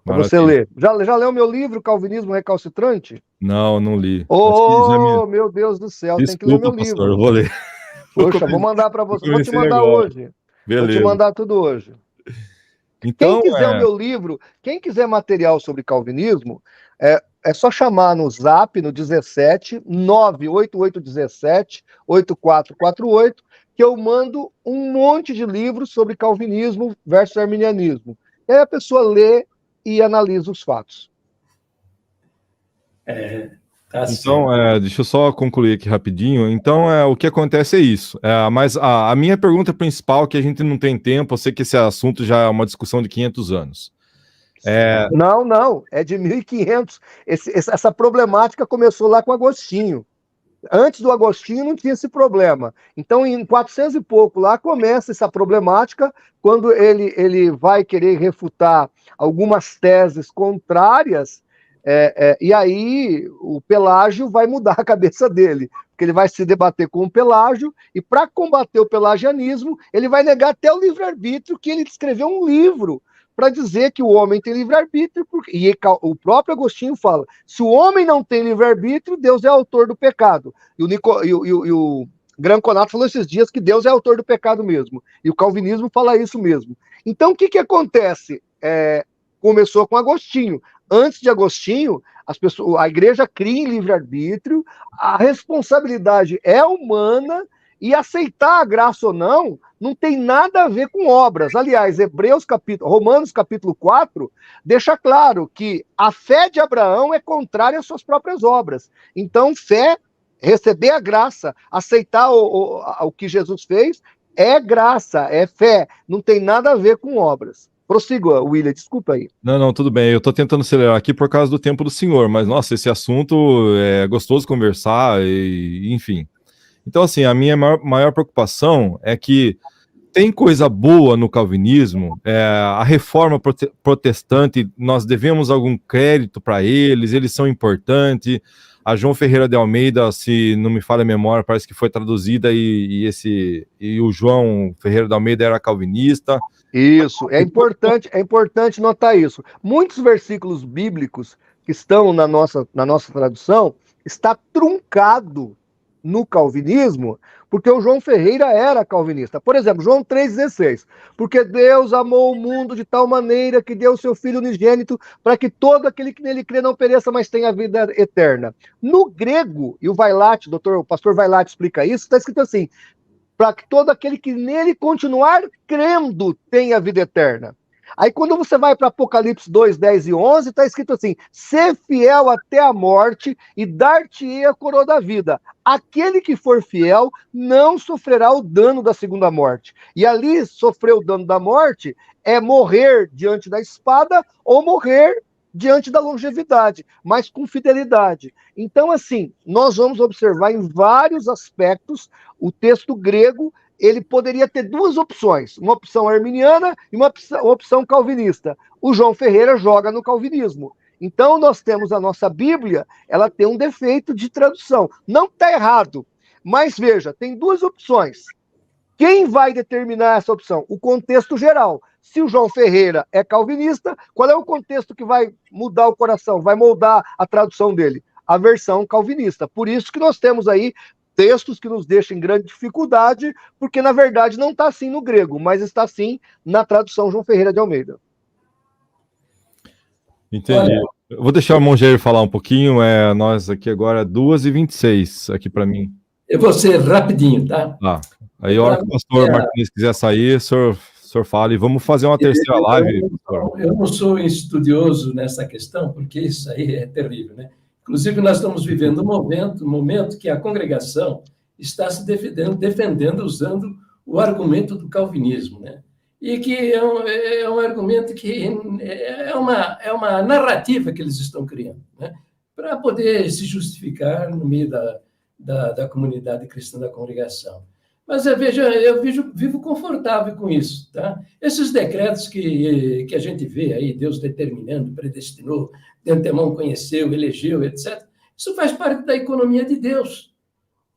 Para você ler. Já leu meu livro, Calvinismo Recalcitrante? Não li. Meu Deus do céu, Desculpa, tem que ler meu pastor, livro. Eu vou ler. Poxa, vou mandar para você. Vou te mandar hoje. Beleza. Vou te mandar tudo hoje. Então, quem quiser o meu livro, quem quiser material sobre calvinismo, é só chamar no Zap, no 17 98817 8448, que eu mando um monte de livros sobre calvinismo versus arminianismo. E aí a pessoa lê e analisa os fatos. Então, deixa eu só concluir aqui rapidinho. Então, o que acontece é isso. Mas a minha pergunta principal, que a gente não tem tempo, eu sei que esse assunto já é uma discussão de 500 anos. Não, é de 1500. Essa problemática começou lá com Agostinho. Antes do Agostinho não tinha esse problema. Então, em 400 e pouco, lá começa essa problemática, quando ele vai querer refutar algumas teses contrárias. E aí o Pelágio vai mudar a cabeça dele, porque ele vai se debater com o Pelágio, e para combater o pelagianismo, ele vai negar até o livre-arbítrio, que ele escreveu um livro para dizer que o homem tem livre-arbítrio, e o próprio Agostinho fala, se o homem não tem livre-arbítrio, Deus é autor do pecado. E o Granconato falou esses dias que Deus é autor do pecado mesmo, e o calvinismo fala isso mesmo. Então, o que acontece? Começou com Agostinho. Antes de Agostinho, a igreja cria em livre-arbítrio, a responsabilidade é humana, e aceitar a graça ou não tem nada a ver com obras. Aliás, Romanos capítulo 4 deixa claro que a fé de Abraão é contrária às suas próprias obras. Então, fé, receber a graça, aceitar o que Jesus fez, é graça, é fé, não tem nada a ver com obras. Prossiga, William, desculpa aí. Não, tudo bem. Eu estou tentando acelerar aqui por causa do tempo do senhor, mas, nossa, esse assunto é gostoso conversar, enfim. Então, assim, a minha maior preocupação é que tem coisa boa no calvinismo, a reforma protestante, nós devemos algum crédito para eles são importantes. A João Ferreira de Almeida, se não me falha a memória, parece que foi traduzida e o João Ferreira de Almeida era calvinista. Isso, é importante notar isso. Muitos versículos bíblicos que estão na nossa tradução está truncado no calvinismo, porque o João Ferreira era calvinista. Por exemplo, João 3,16. Porque Deus amou o mundo de tal maneira que deu o seu Filho unigênito para que todo aquele que nele crê não pereça, mas tenha vida eterna. No grego, e o pastor Vailate explica isso, está escrito assim, para que todo aquele que nele continuar crendo tenha vida eterna. Aí quando você vai para Apocalipse 2, 10 e 11, está escrito assim, ser fiel até a morte e dar-te-ei a coroa da vida. Aquele que for fiel não sofrerá o dano da segunda morte. E ali, sofrer o dano da morte é morrer diante da espada ou morrer diante da longevidade, mas com fidelidade. Então, assim, nós vamos observar em vários aspectos o texto grego. Ele poderia ter duas opções, uma opção arminiana e uma opção calvinista. O João Ferreira joga no calvinismo. Então, nós temos a nossa Bíblia, ela tem um defeito de tradução. Não está errado, mas veja, tem duas opções. Quem vai determinar essa opção? O contexto geral. Se o João Ferreira é calvinista, qual é o contexto que vai mudar o coração, vai moldar a tradução dele? A versão calvinista. Por isso que nós temos aí textos que nos deixam em grande dificuldade, porque na verdade não está assim no grego, mas está assim na tradução João Ferreira de Almeida. Entendi. Eu vou deixar o irmão Jair falar um pouquinho, nós aqui agora 2h26 aqui para mim. Eu vou ser rapidinho, tá? Aí a hora que o pastor Martins quiser sair, o senhor fala, e vamos fazer uma terceira live. Eu não sou estudioso nessa questão, porque isso aí é terrível, né? Inclusive, nós estamos vivendo um momento que a congregação está se defendendo usando o argumento do calvinismo, né? E que é um argumento que é uma narrativa que eles estão criando, né? Para poder se justificar no meio da comunidade cristã da congregação. Mas eu vivo confortável com isso, tá? Esses decretos que a gente vê aí, Deus determinando, predestinou, de antemão conheceu, elegeu, etc. Isso faz parte da economia de Deus.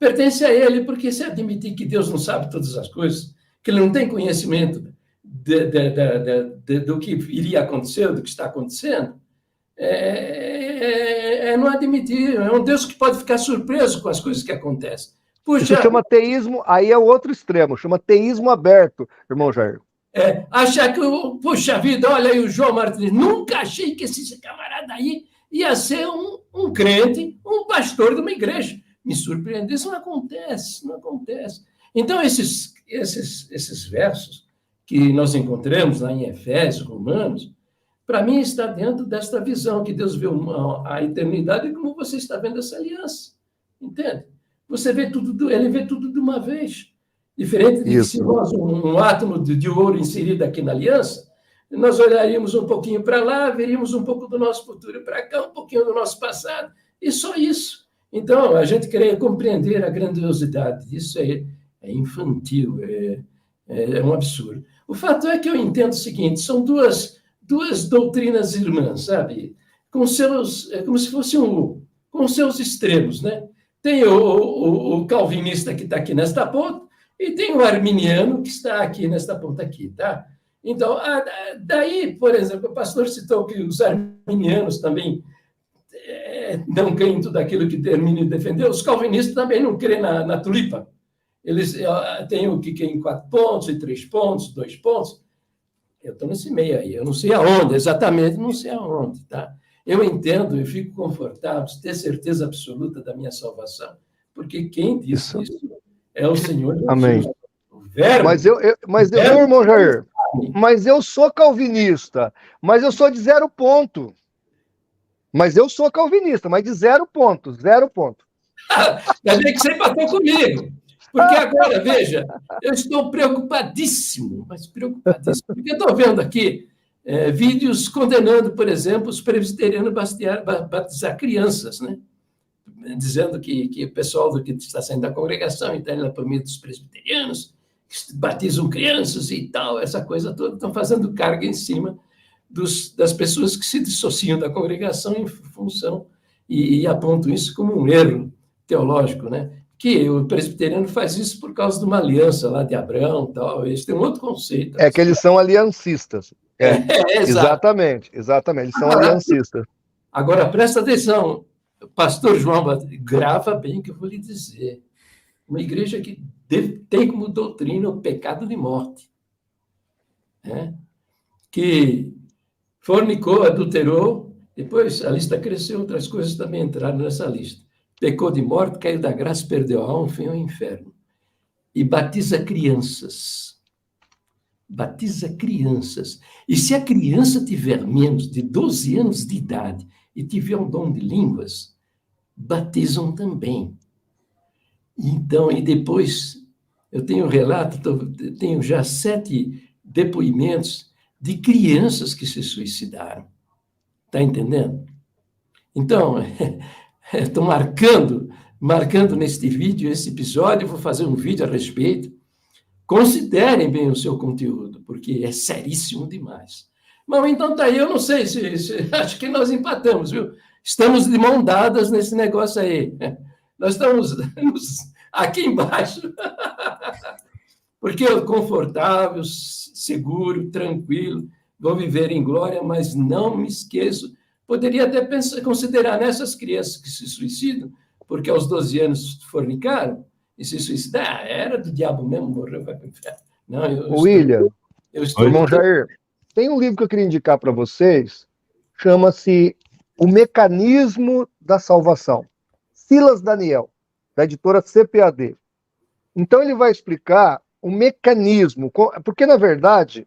Pertence a Ele, porque se admitir que Deus não sabe todas as coisas, que Ele não tem conhecimento do que iria acontecer, do que está acontecendo, não admitir. É um Deus que pode ficar surpreso com as coisas que acontecem. Puxa, isso chama teísmo, aí é o outro extremo, chama teísmo aberto, irmão Jair. Achar que, puxa vida, olha aí o João Martins, nunca achei que esse camarada aí ia ser um crente, um pastor de uma igreja. Me surpreendeu, isso não acontece. Então, esses versos que nós encontramos lá em Efésios, Romanos, para mim está dentro desta visão que Deus vê a eternidade como você está vendo essa aliança, entende? Você vê tudo, ele vê tudo de uma vez. Diferente de se nós, um átomo de ouro inserido aqui na aliança, nós olharíamos um pouquinho para lá, veríamos um pouco do nosso futuro para cá, um pouquinho do nosso passado, e só isso. Então, a gente querer compreender a grandiosidade disso é infantil, é um absurdo. O fato é que eu entendo o seguinte, são duas doutrinas irmãs, sabe? Como se fossem com seus extremos, né? Tem o calvinista que está aqui nesta ponta e tem o arminiano que está aqui nesta ponta aqui, tá? Então, daí, por exemplo, o pastor citou que os arminianos também não creem em tudo aquilo que Armínio defendeu, os calvinistas também não creem na tulipa. Eles têm o que em 4 pontos, e 3 pontos, 2 pontos. Eu estou nesse meio aí, eu não sei aonde, exatamente, não sei aonde, tá? Eu entendo e fico confortável de ter certeza absoluta da minha salvação, porque quem disse isso é o Senhor Jesus. Amém. O Verbo. Mas eu, irmão Jair, mas eu sou calvinista, mas eu sou de 0 ponto. Mas eu sou calvinista, mas de 0 ponto, 0 ponto. Ainda bem que você empatou comigo. Porque agora, veja, eu estou preocupadíssimo, mas preocupadíssimo, porque eu estou vendo aqui vídeos condenando, por exemplo, os presbiterianos batizar crianças, né? Dizendo que o pessoal que está saindo da congregação está indo por meio dos presbiterianos, que batizam crianças e tal, essa coisa toda, estão fazendo carga em cima das pessoas que se dissociam da congregação em função e apontam isso como um erro teológico, né? Que o presbiteriano faz isso por causa de uma aliança lá de Abraão e tal. Eles têm um outro conceito. É que eles são aliancistas. Exatamente. Eles são aliancistas. Agora, presta atenção. Pastor João, grava bem o que eu vou lhe dizer. Uma igreja que tem como doutrina o pecado de morte. Né? Que fornicou, adulterou, depois a lista cresceu, outras coisas também entraram nessa lista. Pecou de morte, caiu da graça, perdeu a alma, foi ao inferno. E batiza crianças. Batiza crianças. E se a criança tiver menos de 12 anos de idade e tiver um dom de línguas, batizam também. Então, e depois, eu tenho um relato, tenho já 7 depoimentos de crianças que se suicidaram. Está entendendo? Então, estou marcando neste vídeo, esse episódio, vou fazer um vídeo a respeito. Considerem bem o seu conteúdo, porque é seríssimo demais. Bom, então tá aí, eu não sei acho que nós empatamos, viu? Estamos de mão dadas nesse negócio aí. Nós estamos aqui embaixo, porque eu confortável, seguro, tranquilo, vou viver em glória, mas não me esqueço. Poderia até considerar nessas crianças que se suicidam, porque aos 12 anos fornicaram e se suicidaram. Era do diabo mesmo, morreu, vai para o inferno. Não, William, irmão Jair, tem um livro que eu queria indicar para vocês, chama-se O Mecanismo da Salvação. Silas Daniel, da editora CPAD. Então ele vai explicar o mecanismo, porque na verdade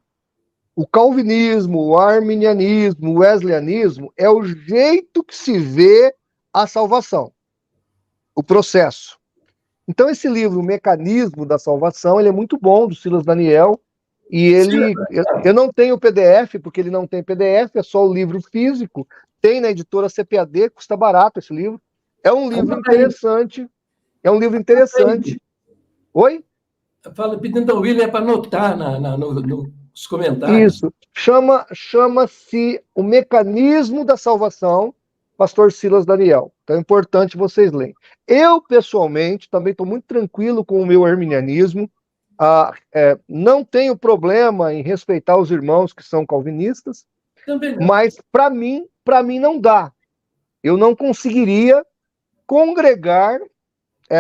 o calvinismo, o arminianismo, o wesleyanismo é o jeito que se vê a salvação, o processo. Então esse livro, O Mecanismo da Salvação, ele é muito bom, do Silas Daniel, e ele, eu não tenho o PDF, porque ele não tem PDF, é só o livro físico, tem na editora CPAD, custa barato esse livro. É um livro interessante. Oi? Eu falo pedindo ao William para anotar nos comentários. Isso. Chama-se O Mecanismo da Salvação, pastor Silas Daniel. Então é importante vocês lerem. Eu, pessoalmente, também estou muito tranquilo com o meu arminianismo. Não tenho problema em respeitar os irmãos que são calvinistas, mas para mim não dá. Eu não conseguiria congregar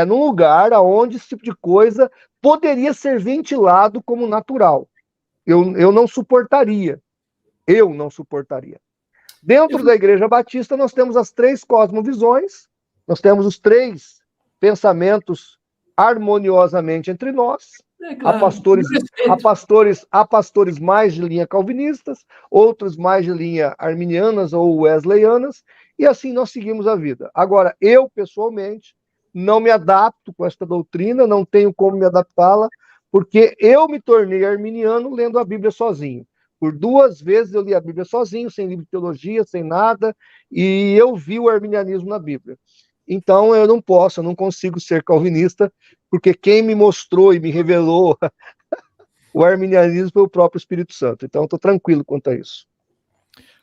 num lugar onde esse tipo de coisa poderia ser ventilado como natural. Eu não suportaria. Dentro da Igreja Batista, nós temos as 3 cosmovisões, nós temos os 3 pensamentos harmoniosamente entre nós. Claro. Há pastores mais de linha calvinistas, outros mais de linha arminianas ou wesleyanas, e assim nós seguimos a vida. Agora, eu, pessoalmente, não me adapto com esta doutrina, não tenho como me adaptá-la, porque eu me tornei arminiano lendo a Bíblia sozinho. Por 2 vezes eu li a Bíblia sozinho, sem livro de teologia, sem nada, e eu vi o arminianismo na Bíblia. Então eu não consigo ser calvinista, porque quem me mostrou e me revelou o arminianismo foi o próprio Espírito Santo. Então eu estou tranquilo quanto a isso.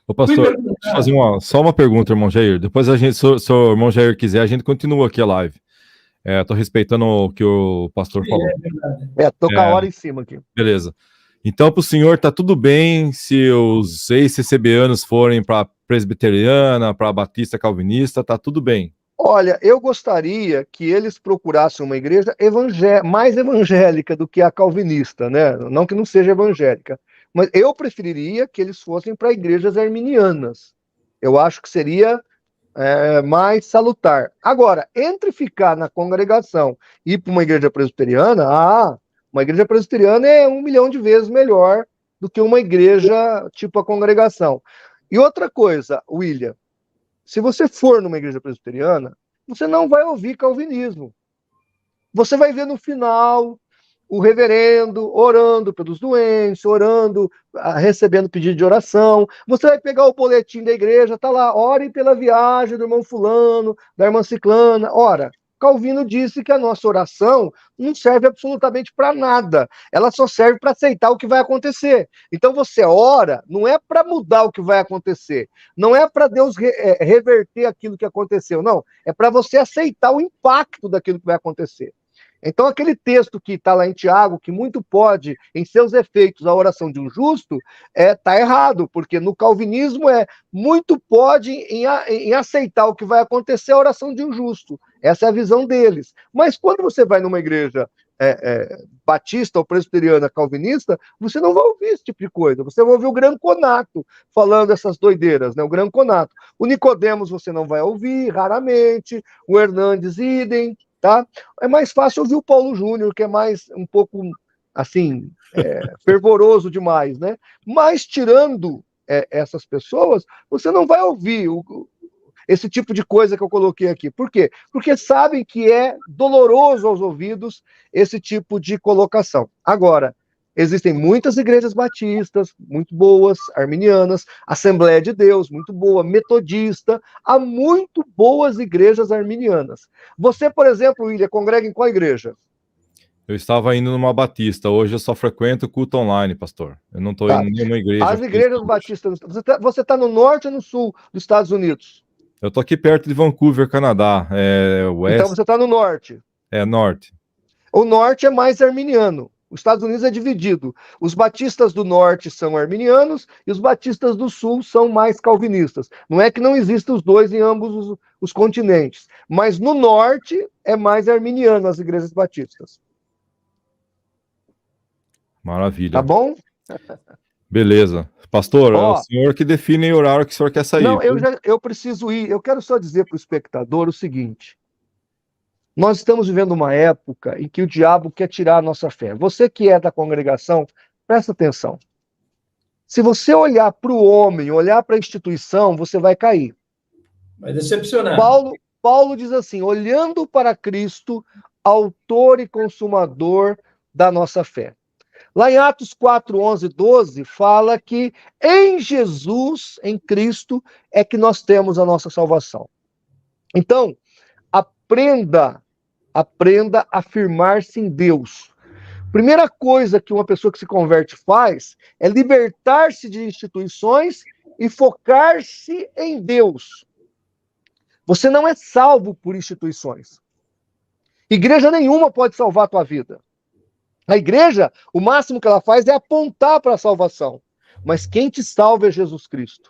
Ô pastor, deixa eu fazer só uma pergunta, irmão Jair. Depois se o irmão Jair quiser, a gente continua aqui a live. Estou respeitando o que o pastor falou. Tô com a hora em cima aqui. Beleza. Então, para o senhor, tá tudo bem se os ex-CCBanos forem para presbiteriana, para batista calvinista, tá tudo bem. Olha, eu gostaria que eles procurassem uma igreja mais evangélica do que a calvinista, né? Não que não seja evangélica, mas eu preferiria que eles fossem para igrejas arminianas. Eu acho que seria mais salutar. Agora, entre ficar na congregação e ir para uma igreja presbiteriana, uma igreja presbiteriana é 1 milhão de vezes melhor do que uma igreja tipo a congregação. E outra coisa, William, se você for numa igreja presbiteriana, você não vai ouvir calvinismo. Você vai ver no final o reverendo orando pelos doentes, orando, recebendo pedido de oração. Você vai pegar o boletim da igreja, tá lá, ore pela viagem do irmão fulano, da irmã ciclana. Ora, Calvino disse que a nossa oração não serve absolutamente para nada. Ela só serve para aceitar o que vai acontecer. Então você ora, não é para mudar o que vai acontecer. Não é para Deus reverter aquilo que aconteceu. Não, é para você aceitar o impacto daquilo que vai acontecer. Então, aquele texto que está lá em Tiago, que muito pode, em seus efeitos, a oração de um justo, está errado, porque no calvinismo muito pode em aceitar o que vai acontecer a oração de um justo. Essa é a visão deles. Mas quando você vai numa igreja batista ou presbiteriana calvinista, você não vai ouvir esse tipo de coisa. Você vai ouvir o Gran Conato falando essas doideiras, né? O Gran Conato. O Nicodemos você não vai ouvir, raramente. O Hernandes, idem. Tá? É mais fácil ouvir o Paulo Júnior, que é mais um pouco assim, fervoroso demais, né? Mas tirando essas pessoas, você não vai ouvir esse tipo de coisa que eu coloquei aqui. Por quê? Porque sabem que é doloroso aos ouvidos esse tipo de colocação. Agora, existem muitas igrejas batistas, muito boas, arminianas, Assembleia de Deus, muito boa, metodista, há muito boas igrejas arminianas. Você, por exemplo, William, congrega em qual igreja? Eu estava indo numa batista, hoje eu só frequento culto online, pastor. Eu não estou indo em nenhuma igreja. As igrejas batistas, você tá no norte ou no sul dos Estados Unidos? Eu tô aqui perto de Vancouver, Canadá. Então você está no norte. Norte. O norte é mais arminiano. Os Estados Unidos é dividido. Os batistas do norte são arminianos e os batistas do sul são mais calvinistas. Não é que não existam os dois em ambos os continentes, mas no norte é mais arminiano as igrejas batistas. Maravilha. Tá bom? Beleza. Pastor, é o senhor que define o horário que o senhor quer sair. Não, eu preciso ir. Eu quero só dizer para o espectador o seguinte. Nós estamos vivendo uma época em que o diabo quer tirar a nossa fé. Você que é da congregação, presta atenção. Se você olhar para o homem, olhar para a instituição, você vai cair. Vai decepcionar. Paulo diz assim, olhando para Cristo, autor e consumador da nossa fé. Lá em Atos 4, 11, 12, fala que em Jesus, em Cristo, é que nós temos a nossa salvação. Então, aprenda a firmar-se em Deus. Primeira coisa que uma pessoa que se converte faz é libertar-se de instituições e focar-se em Deus. Você não é salvo por instituições. Igreja nenhuma pode salvar a tua vida. A igreja, o máximo que ela faz é apontar para a salvação. Mas quem te salva é Jesus Cristo.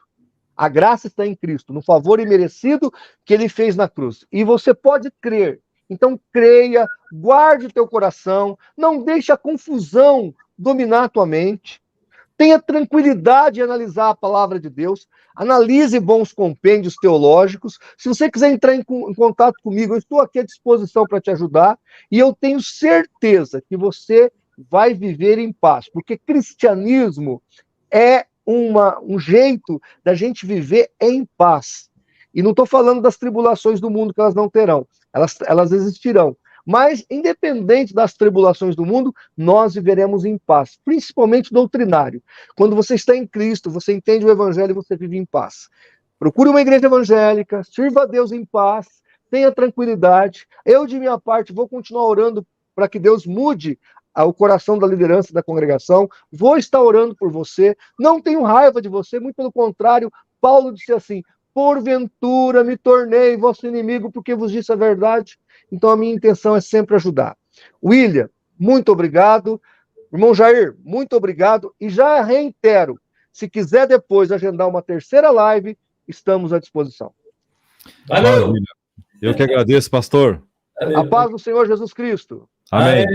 A graça está em Cristo, no favor imerecido que ele fez na cruz. E você pode crer. Então creia, guarde o teu coração, não deixe a confusão dominar a tua mente. Tenha tranquilidade em analisar a palavra de Deus. Analise bons compêndios teológicos. Se você quiser entrar em contato comigo, eu estou aqui à disposição para te ajudar. E eu tenho certeza que você vai viver em paz. Porque cristianismo é um jeito da gente viver em paz. E não estou falando das tribulações do mundo, que elas não terão. Elas existirão. Mas, independente das tribulações do mundo, nós viveremos em paz, principalmente doutrinário. Quando você está em Cristo, você entende o Evangelho e você vive em paz. Procure uma igreja evangélica, sirva a Deus em paz, tenha tranquilidade. Eu, de minha parte, vou continuar orando para que Deus mude o coração da liderança da congregação. Vou estar orando por você. Não tenho raiva de você, muito pelo contrário. Paulo disse assim, porventura me tornei vosso inimigo porque vos disse a verdade. Então a minha intenção é sempre ajudar. William, muito obrigado. Irmão Jair, muito obrigado. E já reitero, se quiser depois agendar uma terceira live, estamos à disposição. Valeu! Maravilha. Eu que agradeço, pastor. Valeu. A paz do Senhor Jesus Cristo. Amém.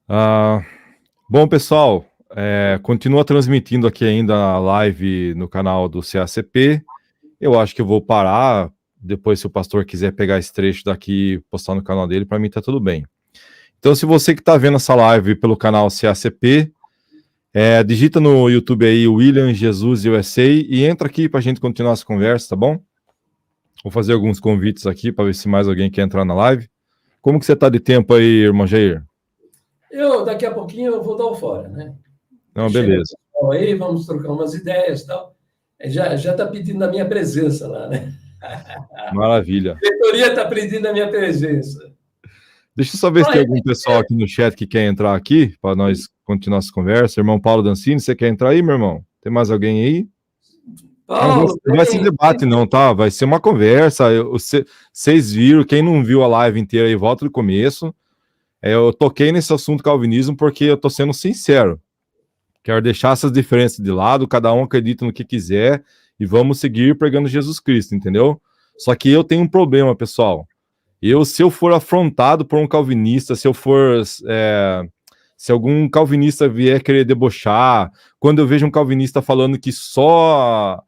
Amém. Bom, pessoal, continua transmitindo aqui ainda a live no canal do CACP. Eu acho que eu vou parar. Depois, se o pastor quiser pegar esse trecho daqui e postar no canal dele, para mim tá tudo bem. Então, se você que está vendo essa live pelo canal CACP, digita no YouTube aí William Jesus USA e entra aqui para a gente continuar essa conversa, tá bom? Vou fazer alguns convites aqui para ver se mais alguém quer entrar na live. Como que você está de tempo aí, irmão Jair? Daqui a pouquinho eu vou dar o fora, né? Não, beleza. Aí, vamos trocar umas ideias e tal. Já está pedindo a minha presença lá, né? Maravilha. A diretoria está pedindo a minha presença. Deixa eu só ver se tem algum pessoal aqui no chat que quer entrar aqui, para nós continuar essa conversa. Irmão Paulo Dancini, você quer entrar aí, meu irmão? Tem mais alguém aí? Paulo, não vai ser debate não, tá? Vai ser uma conversa. Vocês viram, quem não viu a live inteira aí, volta do começo. Eu toquei nesse assunto calvinismo porque eu tô sendo sincero. Quero deixar essas diferenças de lado, cada um acredita no que quiser e vamos seguir pregando Jesus Cristo, entendeu? Só que eu tenho um problema, pessoal. Se eu for afrontado por um calvinista, se algum calvinista vier querer debochar, quando eu vejo um calvinista falando que só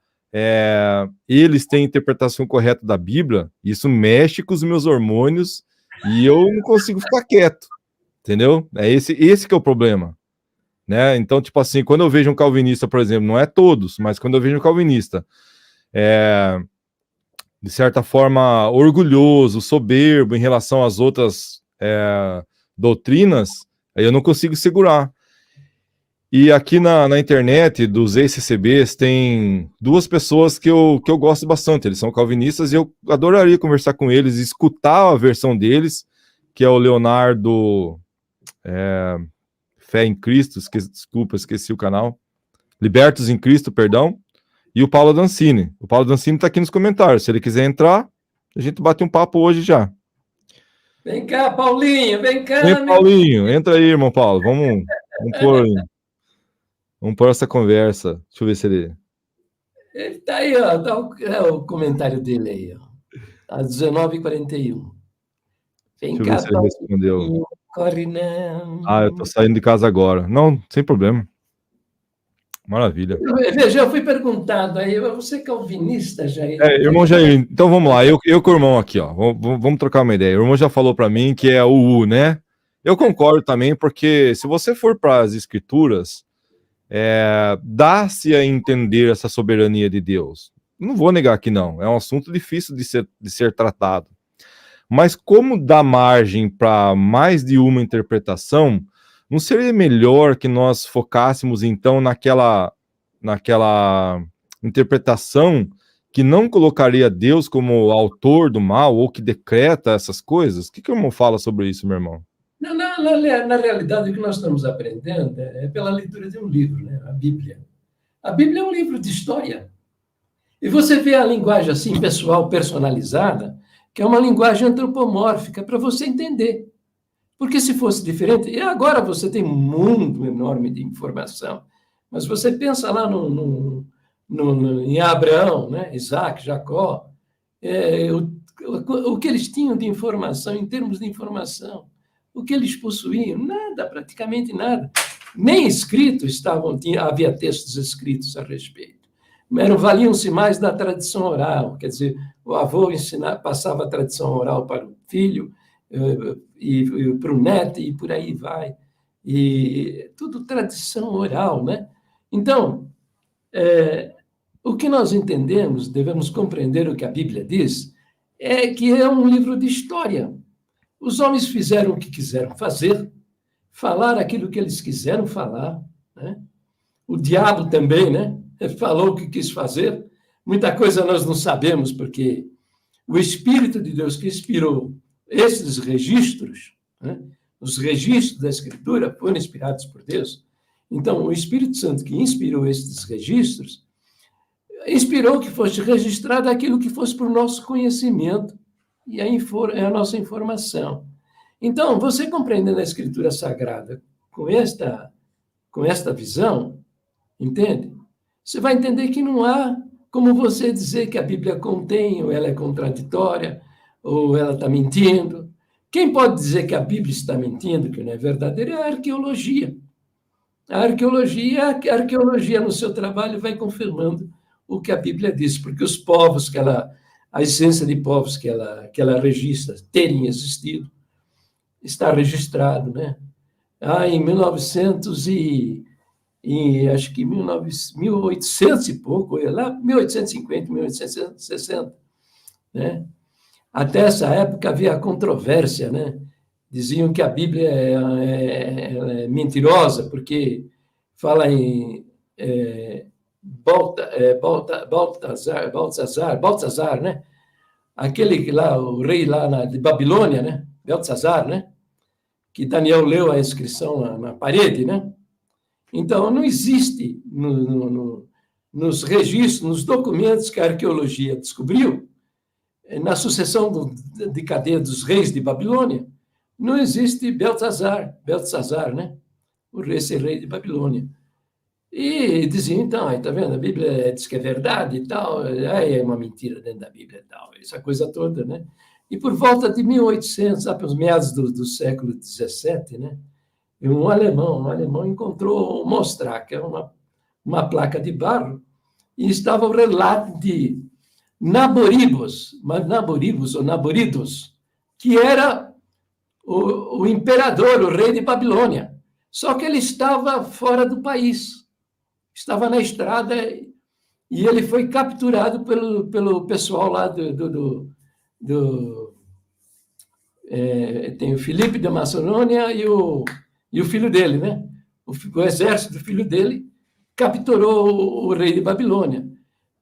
eles têm a interpretação correta da Bíblia, isso mexe com os meus hormônios e eu não consigo ficar quieto, entendeu? Esse que é o problema, né? Então, tipo assim, quando eu vejo um calvinista, por exemplo, não é todos, mas quando eu vejo um calvinista de certa forma, orgulhoso, soberbo em relação às outras doutrinas, aí eu não consigo segurar. E aqui na internet, dos ex-CCBs, tem duas pessoas que eu gosto bastante, eles são calvinistas, e eu adoraria conversar com eles, escutar a versão deles, que é o Leonardo Fé em Cristo, desculpa, esqueci o canal, Libertos em Cristo, perdão, e o Paulo Dancini. O Paulo Dancini está aqui nos comentários. Se ele quiser entrar, a gente bate um papo hoje já. Vem cá, Paulinho, vem cá. Vem, Paulinho, entra aí, irmão Paulo. Vamos pôr essa conversa. Deixa eu ver se ele... Ele está aí, ó. Tá o comentário dele aí, ó. Às 19h41. Vem Deixa eu cá, ver se ele respondeu. Corre não. Eu tô saindo de casa agora. Não, sem problema. Maravilha. Veja, eu fui perguntado aí, você é calvinista, Jair? Irmão Jair, então vamos lá, eu com o irmão aqui, ó, vamos trocar uma ideia. O irmão já falou para mim que é o U, né? Eu concordo também, porque se você for para as escrituras, dá-se a entender essa soberania de Deus. Não vou negar que não, é um assunto difícil de ser tratado. Mas como dá margem para mais de uma interpretação, não seria melhor que nós focássemos, então, naquela interpretação que não colocaria Deus como autor do mal ou que decreta essas coisas? O que o irmão fala sobre isso, meu irmão? Na realidade, o que nós estamos aprendendo é pela leitura de um livro, né? A Bíblia. A Bíblia é um livro de história. E você vê a linguagem assim, pessoal, personalizada, que é uma linguagem antropomórfica, para você entender. Porque se fosse diferente, e agora você tem um mundo enorme de informação, mas você pensa lá em Abraão, né? Isaac, Jacó, o que eles tinham de informação, em termos de informação, o que eles possuíam, nada, praticamente nada. Nem escritos havia textos escritos a respeito. Valiam-se mais da tradição oral, quer dizer, o avô passava a tradição oral para o filho, e para o neto, e por aí vai. E tudo tradição oral, né? Então, o que nós entendemos, devemos compreender o que a Bíblia diz, é que é um livro de história. Os homens fizeram o que quiseram fazer, falaram aquilo que eles quiseram falar, né? O diabo também, né? Falou o que quis fazer. Muita coisa nós não sabemos, porque o Espírito de Deus que inspirou esses registros, né? Os registros da Escritura foram inspirados por Deus. Então, o Espírito Santo que inspirou esses registros, inspirou que fosse registrado aquilo que fosse para o nosso conhecimento e a nossa informação. Então, você compreendendo a Escritura Sagrada com esta visão, entende? Você vai entender que não há como você dizer que a Bíblia contém, ou ela é contraditória, ou ela está mentindo. Quem pode dizer que a Bíblia está mentindo, que não é verdadeira, é a arqueologia. A arqueologia no seu trabalho vai confirmando o que a Bíblia diz, porque os povos a essência de povos que ela registra terem existido, está registrado, né? Em 1900 acho que 1800 e pouco, lá 1850, 1860, né? Até essa época havia controvérsia, né? Diziam que a Bíblia é mentirosa, porque fala em Baltazar, né? Aquele que lá, o rei lá de Babilônia, né? Beltesazar, né? Que Daniel leu a inscrição na parede, né? Então, não existe nos registros, nos documentos que a arqueologia descobriu, na sucessão de cadeia dos reis de Babilônia, não existe Beltesazar, né? Esse rei de Babilônia. E diziam, então, está vendo, a Bíblia diz que é verdade e tal, é uma mentira dentro da Bíblia e tal, essa coisa toda, né? E por volta de 1800, para os meados do século XVII, né? Um alemão encontrou mostrar que é uma placa de barro e estava o relato de Naboribos ou Naboridos, que era o imperador, o rei de Babilônia. Só que ele estava fora do país, estava na estrada e ele foi capturado pelo pessoal lá tem o Filipe da Macedônia e o filho dele, né? O exército do filho dele capturou o rei de Babilônia.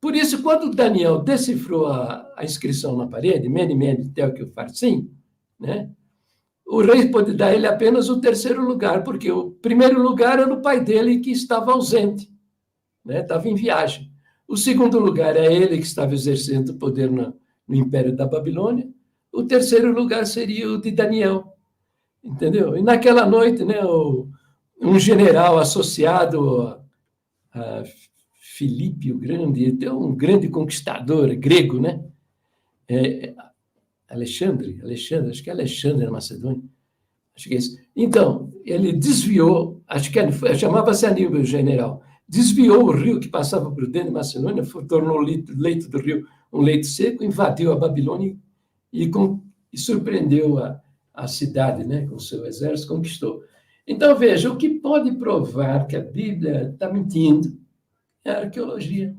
Por isso, quando Daniel decifrou a inscrição na parede, Mene, Mene, Tekel, Upharsin, né? O rei pôde dar ele apenas o terceiro lugar, porque o primeiro lugar era o pai dele, que estava ausente, né? Estava em viagem. O segundo lugar é ele, que estava exercendo o poder no Império da Babilônia. O terceiro lugar seria o de Daniel, entendeu? E naquela noite, né, um general associado a Filipe o Grande, um grande conquistador grego, né? Alexandre, acho que é Alexandre na Macedônia, acho que é isso. Então, ele desviou, acho que chamava-se Aníbal, o general, desviou o rio que passava por dentro de Macedônia, tornou o leito do rio um leito seco, invadiu a Babilônia e surpreendeu a cidade, né, com o seu exército, conquistou. Então, veja, o que pode provar que a Bíblia está mentindo é a arqueologia.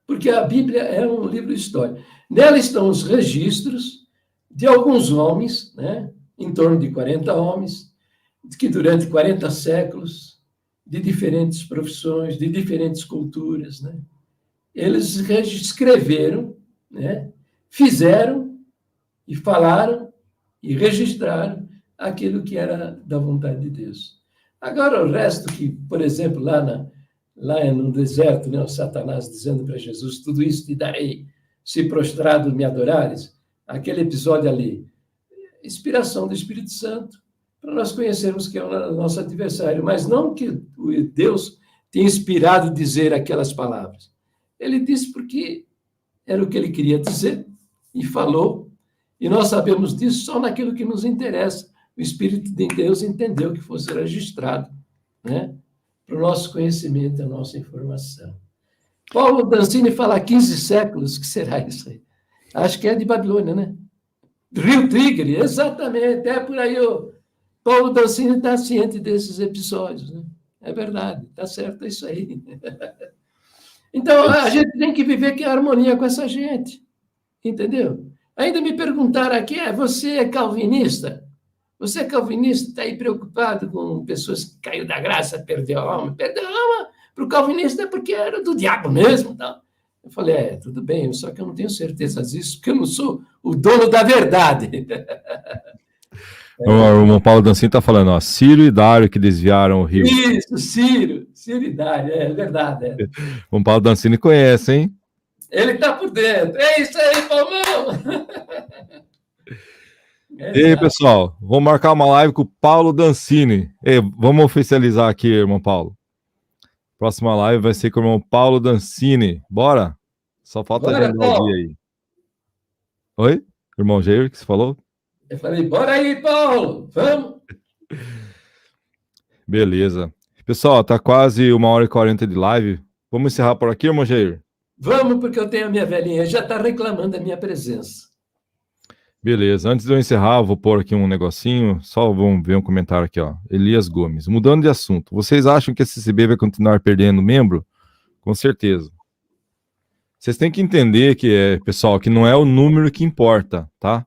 Porque a Bíblia é um livro de história. Nela estão os registros de alguns homens, né, em torno de 40 homens, que durante 40 séculos, de diferentes profissões, de diferentes culturas, né, eles escreveram, né, fizeram e falaram e registraram aquilo que era da vontade de Deus. Agora, o resto que, por exemplo, lá no deserto, né, o Satanás dizendo para Jesus, tudo isso te darei, se prostrado me adorares, aquele episódio ali, inspiração do Espírito Santo, para nós conhecermos que é o nosso adversário, mas não que Deus tenha inspirado dizer aquelas palavras. Ele disse porque era o que ele queria dizer e falou, e nós sabemos disso só naquilo que nos interessa. O Espírito de Deus entendeu que fosse registrado, né, para o nosso conhecimento, a nossa informação. Paulo Dancini fala 15 séculos, que será isso aí? Acho que é de Babilônia, né? Rio Tigre, exatamente, é por aí. O Paulo Dancini está ciente desses episódios, né? É verdade, está certo, é isso aí. Então, a gente tem que viver em harmonia com essa gente, entendeu? Ainda me perguntaram aqui, você é calvinista? Você é calvinista, está aí preocupado com pessoas que caiu da graça, perdeu a alma? Perdeu a alma para o calvinista é porque era do diabo mesmo. Tá? Eu falei, tudo bem, só que eu não tenho certeza disso, porque eu não sou o dono da verdade. O irmão Paulo Dancini está falando, ó, Ciro e Dário que desviaram o rio. Isso, Ciro e Dário, é verdade. É. O irmão Paulo Dancini conhece, hein? Ele está por dentro. É isso aí, Palmão! E aí, pessoal, vamos marcar uma live com o Paulo Dancini. Ei, vamos oficializar aqui, irmão Paulo. Próxima live vai ser com o irmão Paulo Dancini. Bora? Só falta a gente dar o dia aí. Oi? Irmão Jair, que você falou? Eu falei, bora aí, Paulo, vamos! Beleza. Pessoal, tá quase 1h40 de live. Vamos encerrar por aqui, irmão Jair? Vamos, porque eu tenho a minha velhinha, já está reclamando da minha presença. Beleza. Antes de eu encerrar, eu vou pôr aqui um negocinho. Só vamos ver um comentário aqui, ó. Elias Gomes. Mudando de assunto. Vocês acham que a CCB vai continuar perdendo membro? Com certeza. Vocês têm que entender que, pessoal, que não é o número que importa, tá?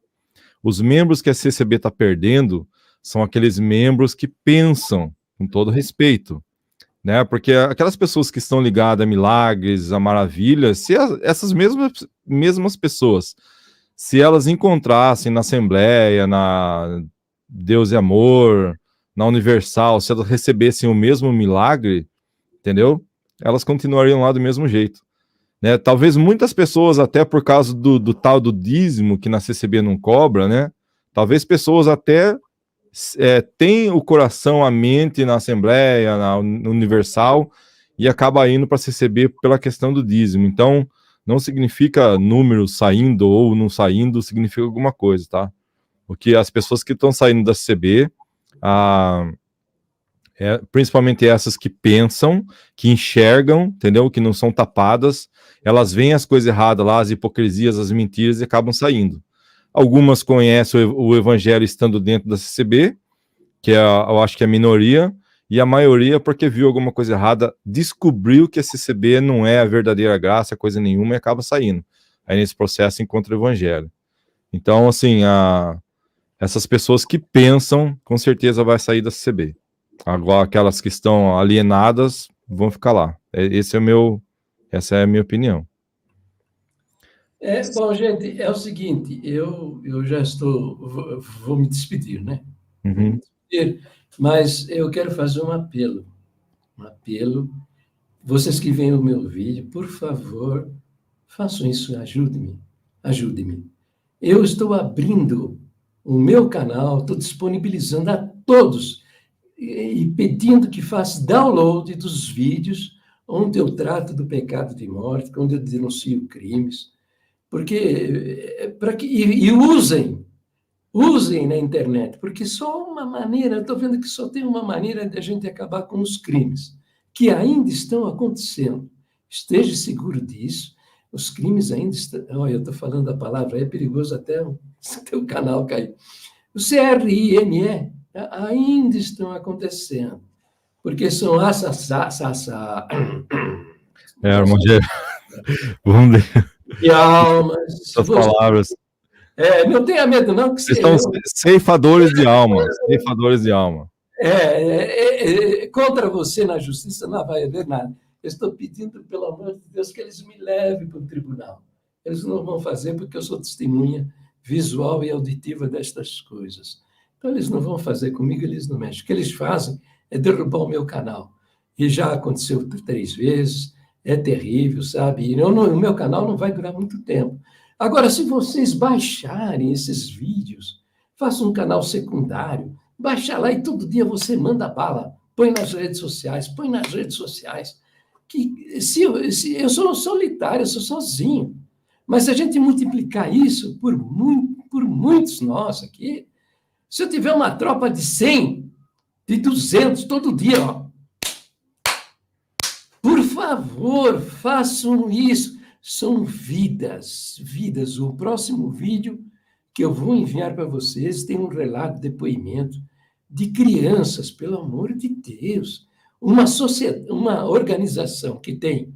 Os membros que a CCB está perdendo são aqueles membros que pensam, com todo respeito, né? Porque aquelas pessoas que estão ligadas a milagres, a maravilhas, se essas mesmas pessoas, se elas encontrassem na Assembleia, na Deus e Amor, na Universal, se elas recebessem o mesmo milagre, entendeu? Elas continuariam lá do mesmo jeito. Né? Talvez muitas pessoas, até por causa do tal do dízimo que na CCB não cobra, né? Talvez pessoas até têm o coração, a mente na Assembleia, na Universal, e acaba indo para a CCB pela questão do dízimo. Então, não significa número saindo ou não saindo, significa alguma coisa, tá? Porque as pessoas que estão saindo da CCB, principalmente essas que pensam, que enxergam, entendeu? Que não são tapadas, elas veem as coisas erradas lá, as hipocrisias, as mentiras e acabam saindo. Algumas conhecem o evangelho estando dentro da CCB, que eu acho que é a minoria, e a maioria, porque viu alguma coisa errada, descobriu que a CCB não é a verdadeira graça, coisa nenhuma, e acaba saindo. Aí nesse processo encontra o evangelho. Então, assim, essas pessoas que pensam, com certeza vai sair da CCB. Agora, aquelas que estão alienadas vão ficar lá. Essa é a minha opinião. Bom, gente, é o seguinte, eu já vou me despedir, né? Uhum. Vou me despedir, mas eu quero fazer um apelo. Vocês que veem o meu vídeo, por favor, façam isso, ajude-me. Eu estou abrindo o meu canal, estou disponibilizando a todos e pedindo que faça download dos vídeos onde eu trato do pecado de morte, onde eu denuncio crimes, porque usem na internet, porque só uma maneira, estou vendo que só tem uma maneira de a gente acabar com os crimes, que ainda estão acontecendo. Esteja seguro disso, os crimes ainda estão... Olha, eu estou falando a palavra, é perigoso até o teu canal cair. O CRIME ainda estão acontecendo, porque são irmão Jair, vamos ver. E almas. Essas palavras. Não tenha medo, não. Que vocês estão ceifadores de alma. Ceifadores de alma. Contra você na justiça não vai haver nada. Eu estou pedindo, pelo amor de Deus, que eles me levem para o tribunal. Eles não vão fazer porque eu sou testemunha visual e auditiva destas coisas. Então, eles não vão fazer comigo, eles não mexem. O que eles fazem é derrubar o meu canal. E já aconteceu 3 vezes, é terrível, sabe? E o meu canal não vai durar muito tempo. Agora, se vocês baixarem esses vídeos, façam um canal secundário, baixa lá e todo dia você manda bala, põe nas redes sociais. Que se eu sou solitário, eu sou sozinho. Mas se a gente multiplicar isso por muitos nós aqui, se eu tiver uma tropa de 100, de 200, todo dia, ó, por favor, façam isso. São vidas. O próximo vídeo que eu vou enviar para vocês tem um relato, depoimento de crianças, pelo amor de Deus. Uma organização que tem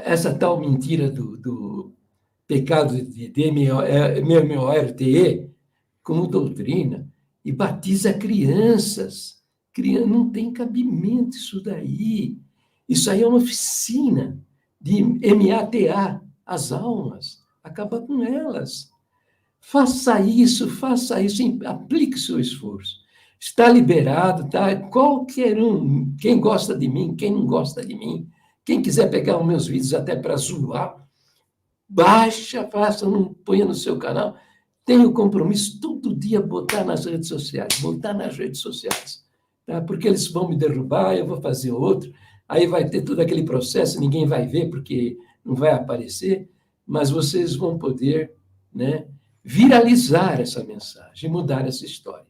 essa tal mentira do pecado de MMORTE como doutrina e batiza crianças. Não tem cabimento isso daí. Isso aí é uma oficina de MATA, as almas. Acaba com elas. Faça isso, aplique seu esforço. Está liberado, tá? Qualquer um, quem gosta de mim, quem não gosta de mim, quem quiser pegar os meus vídeos até para zoar, baixa, faça, não ponha no seu canal, tenho o compromisso todo dia botar nas redes sociais, tá? Porque eles vão me derrubar, eu vou fazer outro, aí vai ter todo aquele processo, ninguém vai ver porque não vai aparecer, mas vocês vão poder, né, viralizar essa mensagem, mudar essa história.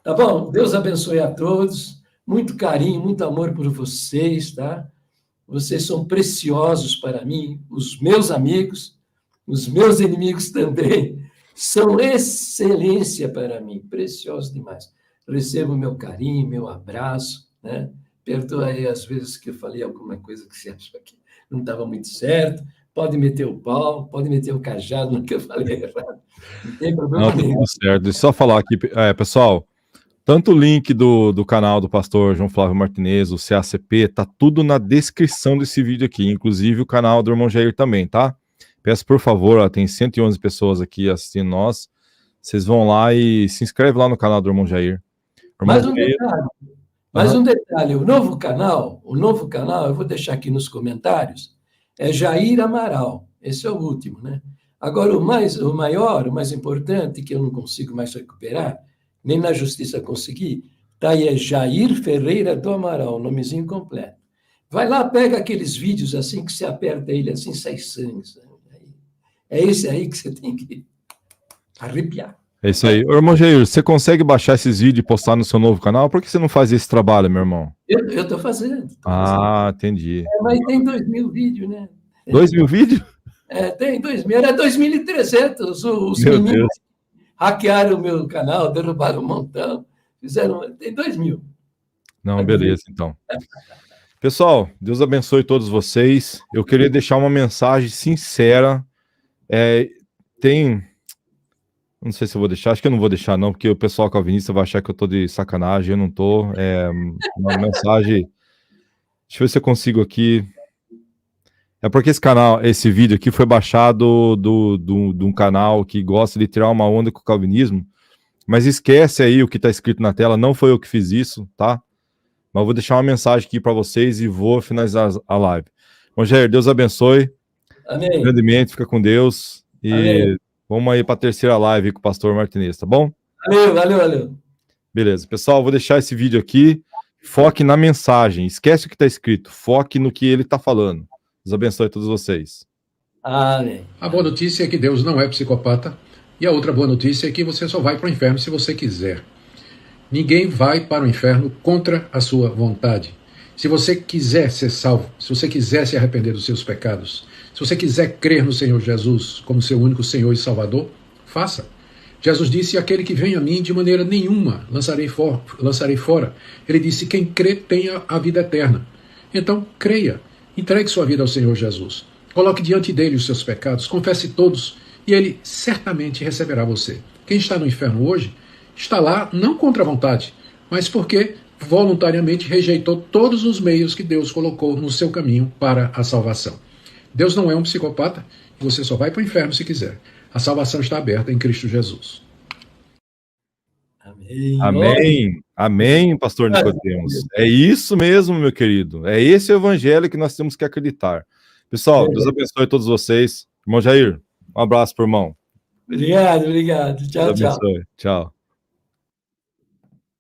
Tá bom? Deus abençoe a todos, muito carinho, muito amor por vocês, tá? Vocês são preciosos para mim, os meus amigos, os meus inimigos também, são excelência para mim, preciosos demais. Recebo meu carinho, meu abraço, né? Perdoa aí as vezes que eu falei alguma coisa que você acha que não estava muito certo, pode meter o pau, pode meter o cajado no que eu falei errado, não tem problema nenhum. Tudo certo, deixa eu só falar aqui, pessoal, tanto o link do canal do pastor João Flávio Martinez, o CACP, tá tudo na descrição desse vídeo aqui, inclusive o canal do irmão Jair também, tá? Peço por favor, ó, tem 111 pessoas aqui assistindo nós, vocês vão lá e se inscreve lá no canal do irmão Jair. Mais um detalhe, o novo canal, eu vou deixar aqui nos comentários, é Jair Amaral, esse é o último, né? Agora, o maior, o mais importante, que eu não consigo mais recuperar, nem na justiça consegui, tá aí, é Jair Ferreira do Amaral, nomezinho completo. Vai lá, pega aqueles vídeos assim, que você aperta ele assim, sai sangue. É esse aí que você tem que arrepiar. É isso aí. Ô, irmão Jair, você consegue baixar esses vídeos e postar no seu novo canal? Por que você não faz esse trabalho, meu irmão? Eu estou fazendo. Entendi. Mas tem 2.000 vídeos, né? 2.000 vídeos? Tem 2.000. Era 2.300. Os meninos Deus. hackearam o meu canal, derrubaram um montão. Tem 2.000. Não, beleza, então. Pessoal, Deus abençoe todos vocês. Eu queria deixar uma mensagem sincera. Não sei se eu vou deixar, acho que eu não vou deixar não, porque o pessoal calvinista vai achar que eu tô de sacanagem, eu não tô. Uma mensagem... Deixa eu ver se eu consigo aqui. É porque esse vídeo aqui foi baixado de um canal que gosta de tirar uma onda com o calvinismo, mas esquece aí o que tá escrito na tela, não foi eu que fiz isso, tá? Mas eu vou deixar uma mensagem aqui para vocês e vou finalizar a live. Bom, Jair, Deus abençoe. Amém. Grandemente, fica com Deus. E Amém. Vamos aí para a terceira live com o pastor Martinez, tá bom? Valeu. Beleza. Pessoal, vou deixar esse vídeo aqui. Foque na mensagem. Esquece o que está escrito. Foque no que ele está falando. Deus abençoe a todos vocês. Amém. A boa notícia é que Deus não é psicopata. E a outra boa notícia é que você só vai para o inferno se você quiser. Ninguém vai para o inferno contra a sua vontade. Se você quiser ser salvo, se você quiser se arrepender dos seus pecados, se você quiser crer no Senhor Jesus como seu único Senhor e Salvador, faça. Jesus disse, aquele que vem a mim de maneira nenhuma lançarei fora. Ele disse, quem crê tem a vida eterna. Então, creia, entregue sua vida ao Senhor Jesus. Coloque diante dele os seus pecados, confesse todos, e ele certamente receberá você. Quem está no inferno hoje, está lá não contra a vontade, mas porque voluntariamente rejeitou todos os meios que Deus colocou no seu caminho para a salvação. Deus não é um psicopata e você só vai para o inferno se quiser. A salvação está aberta em Cristo Jesus. Amém, pastor Nicodemos. É isso mesmo, meu querido. É esse o evangelho que nós temos que acreditar. Pessoal, Deus abençoe todos vocês. Irmão Jair, um abraço pro irmão. Obrigado. Tchau. Deus abençoe. Tchau.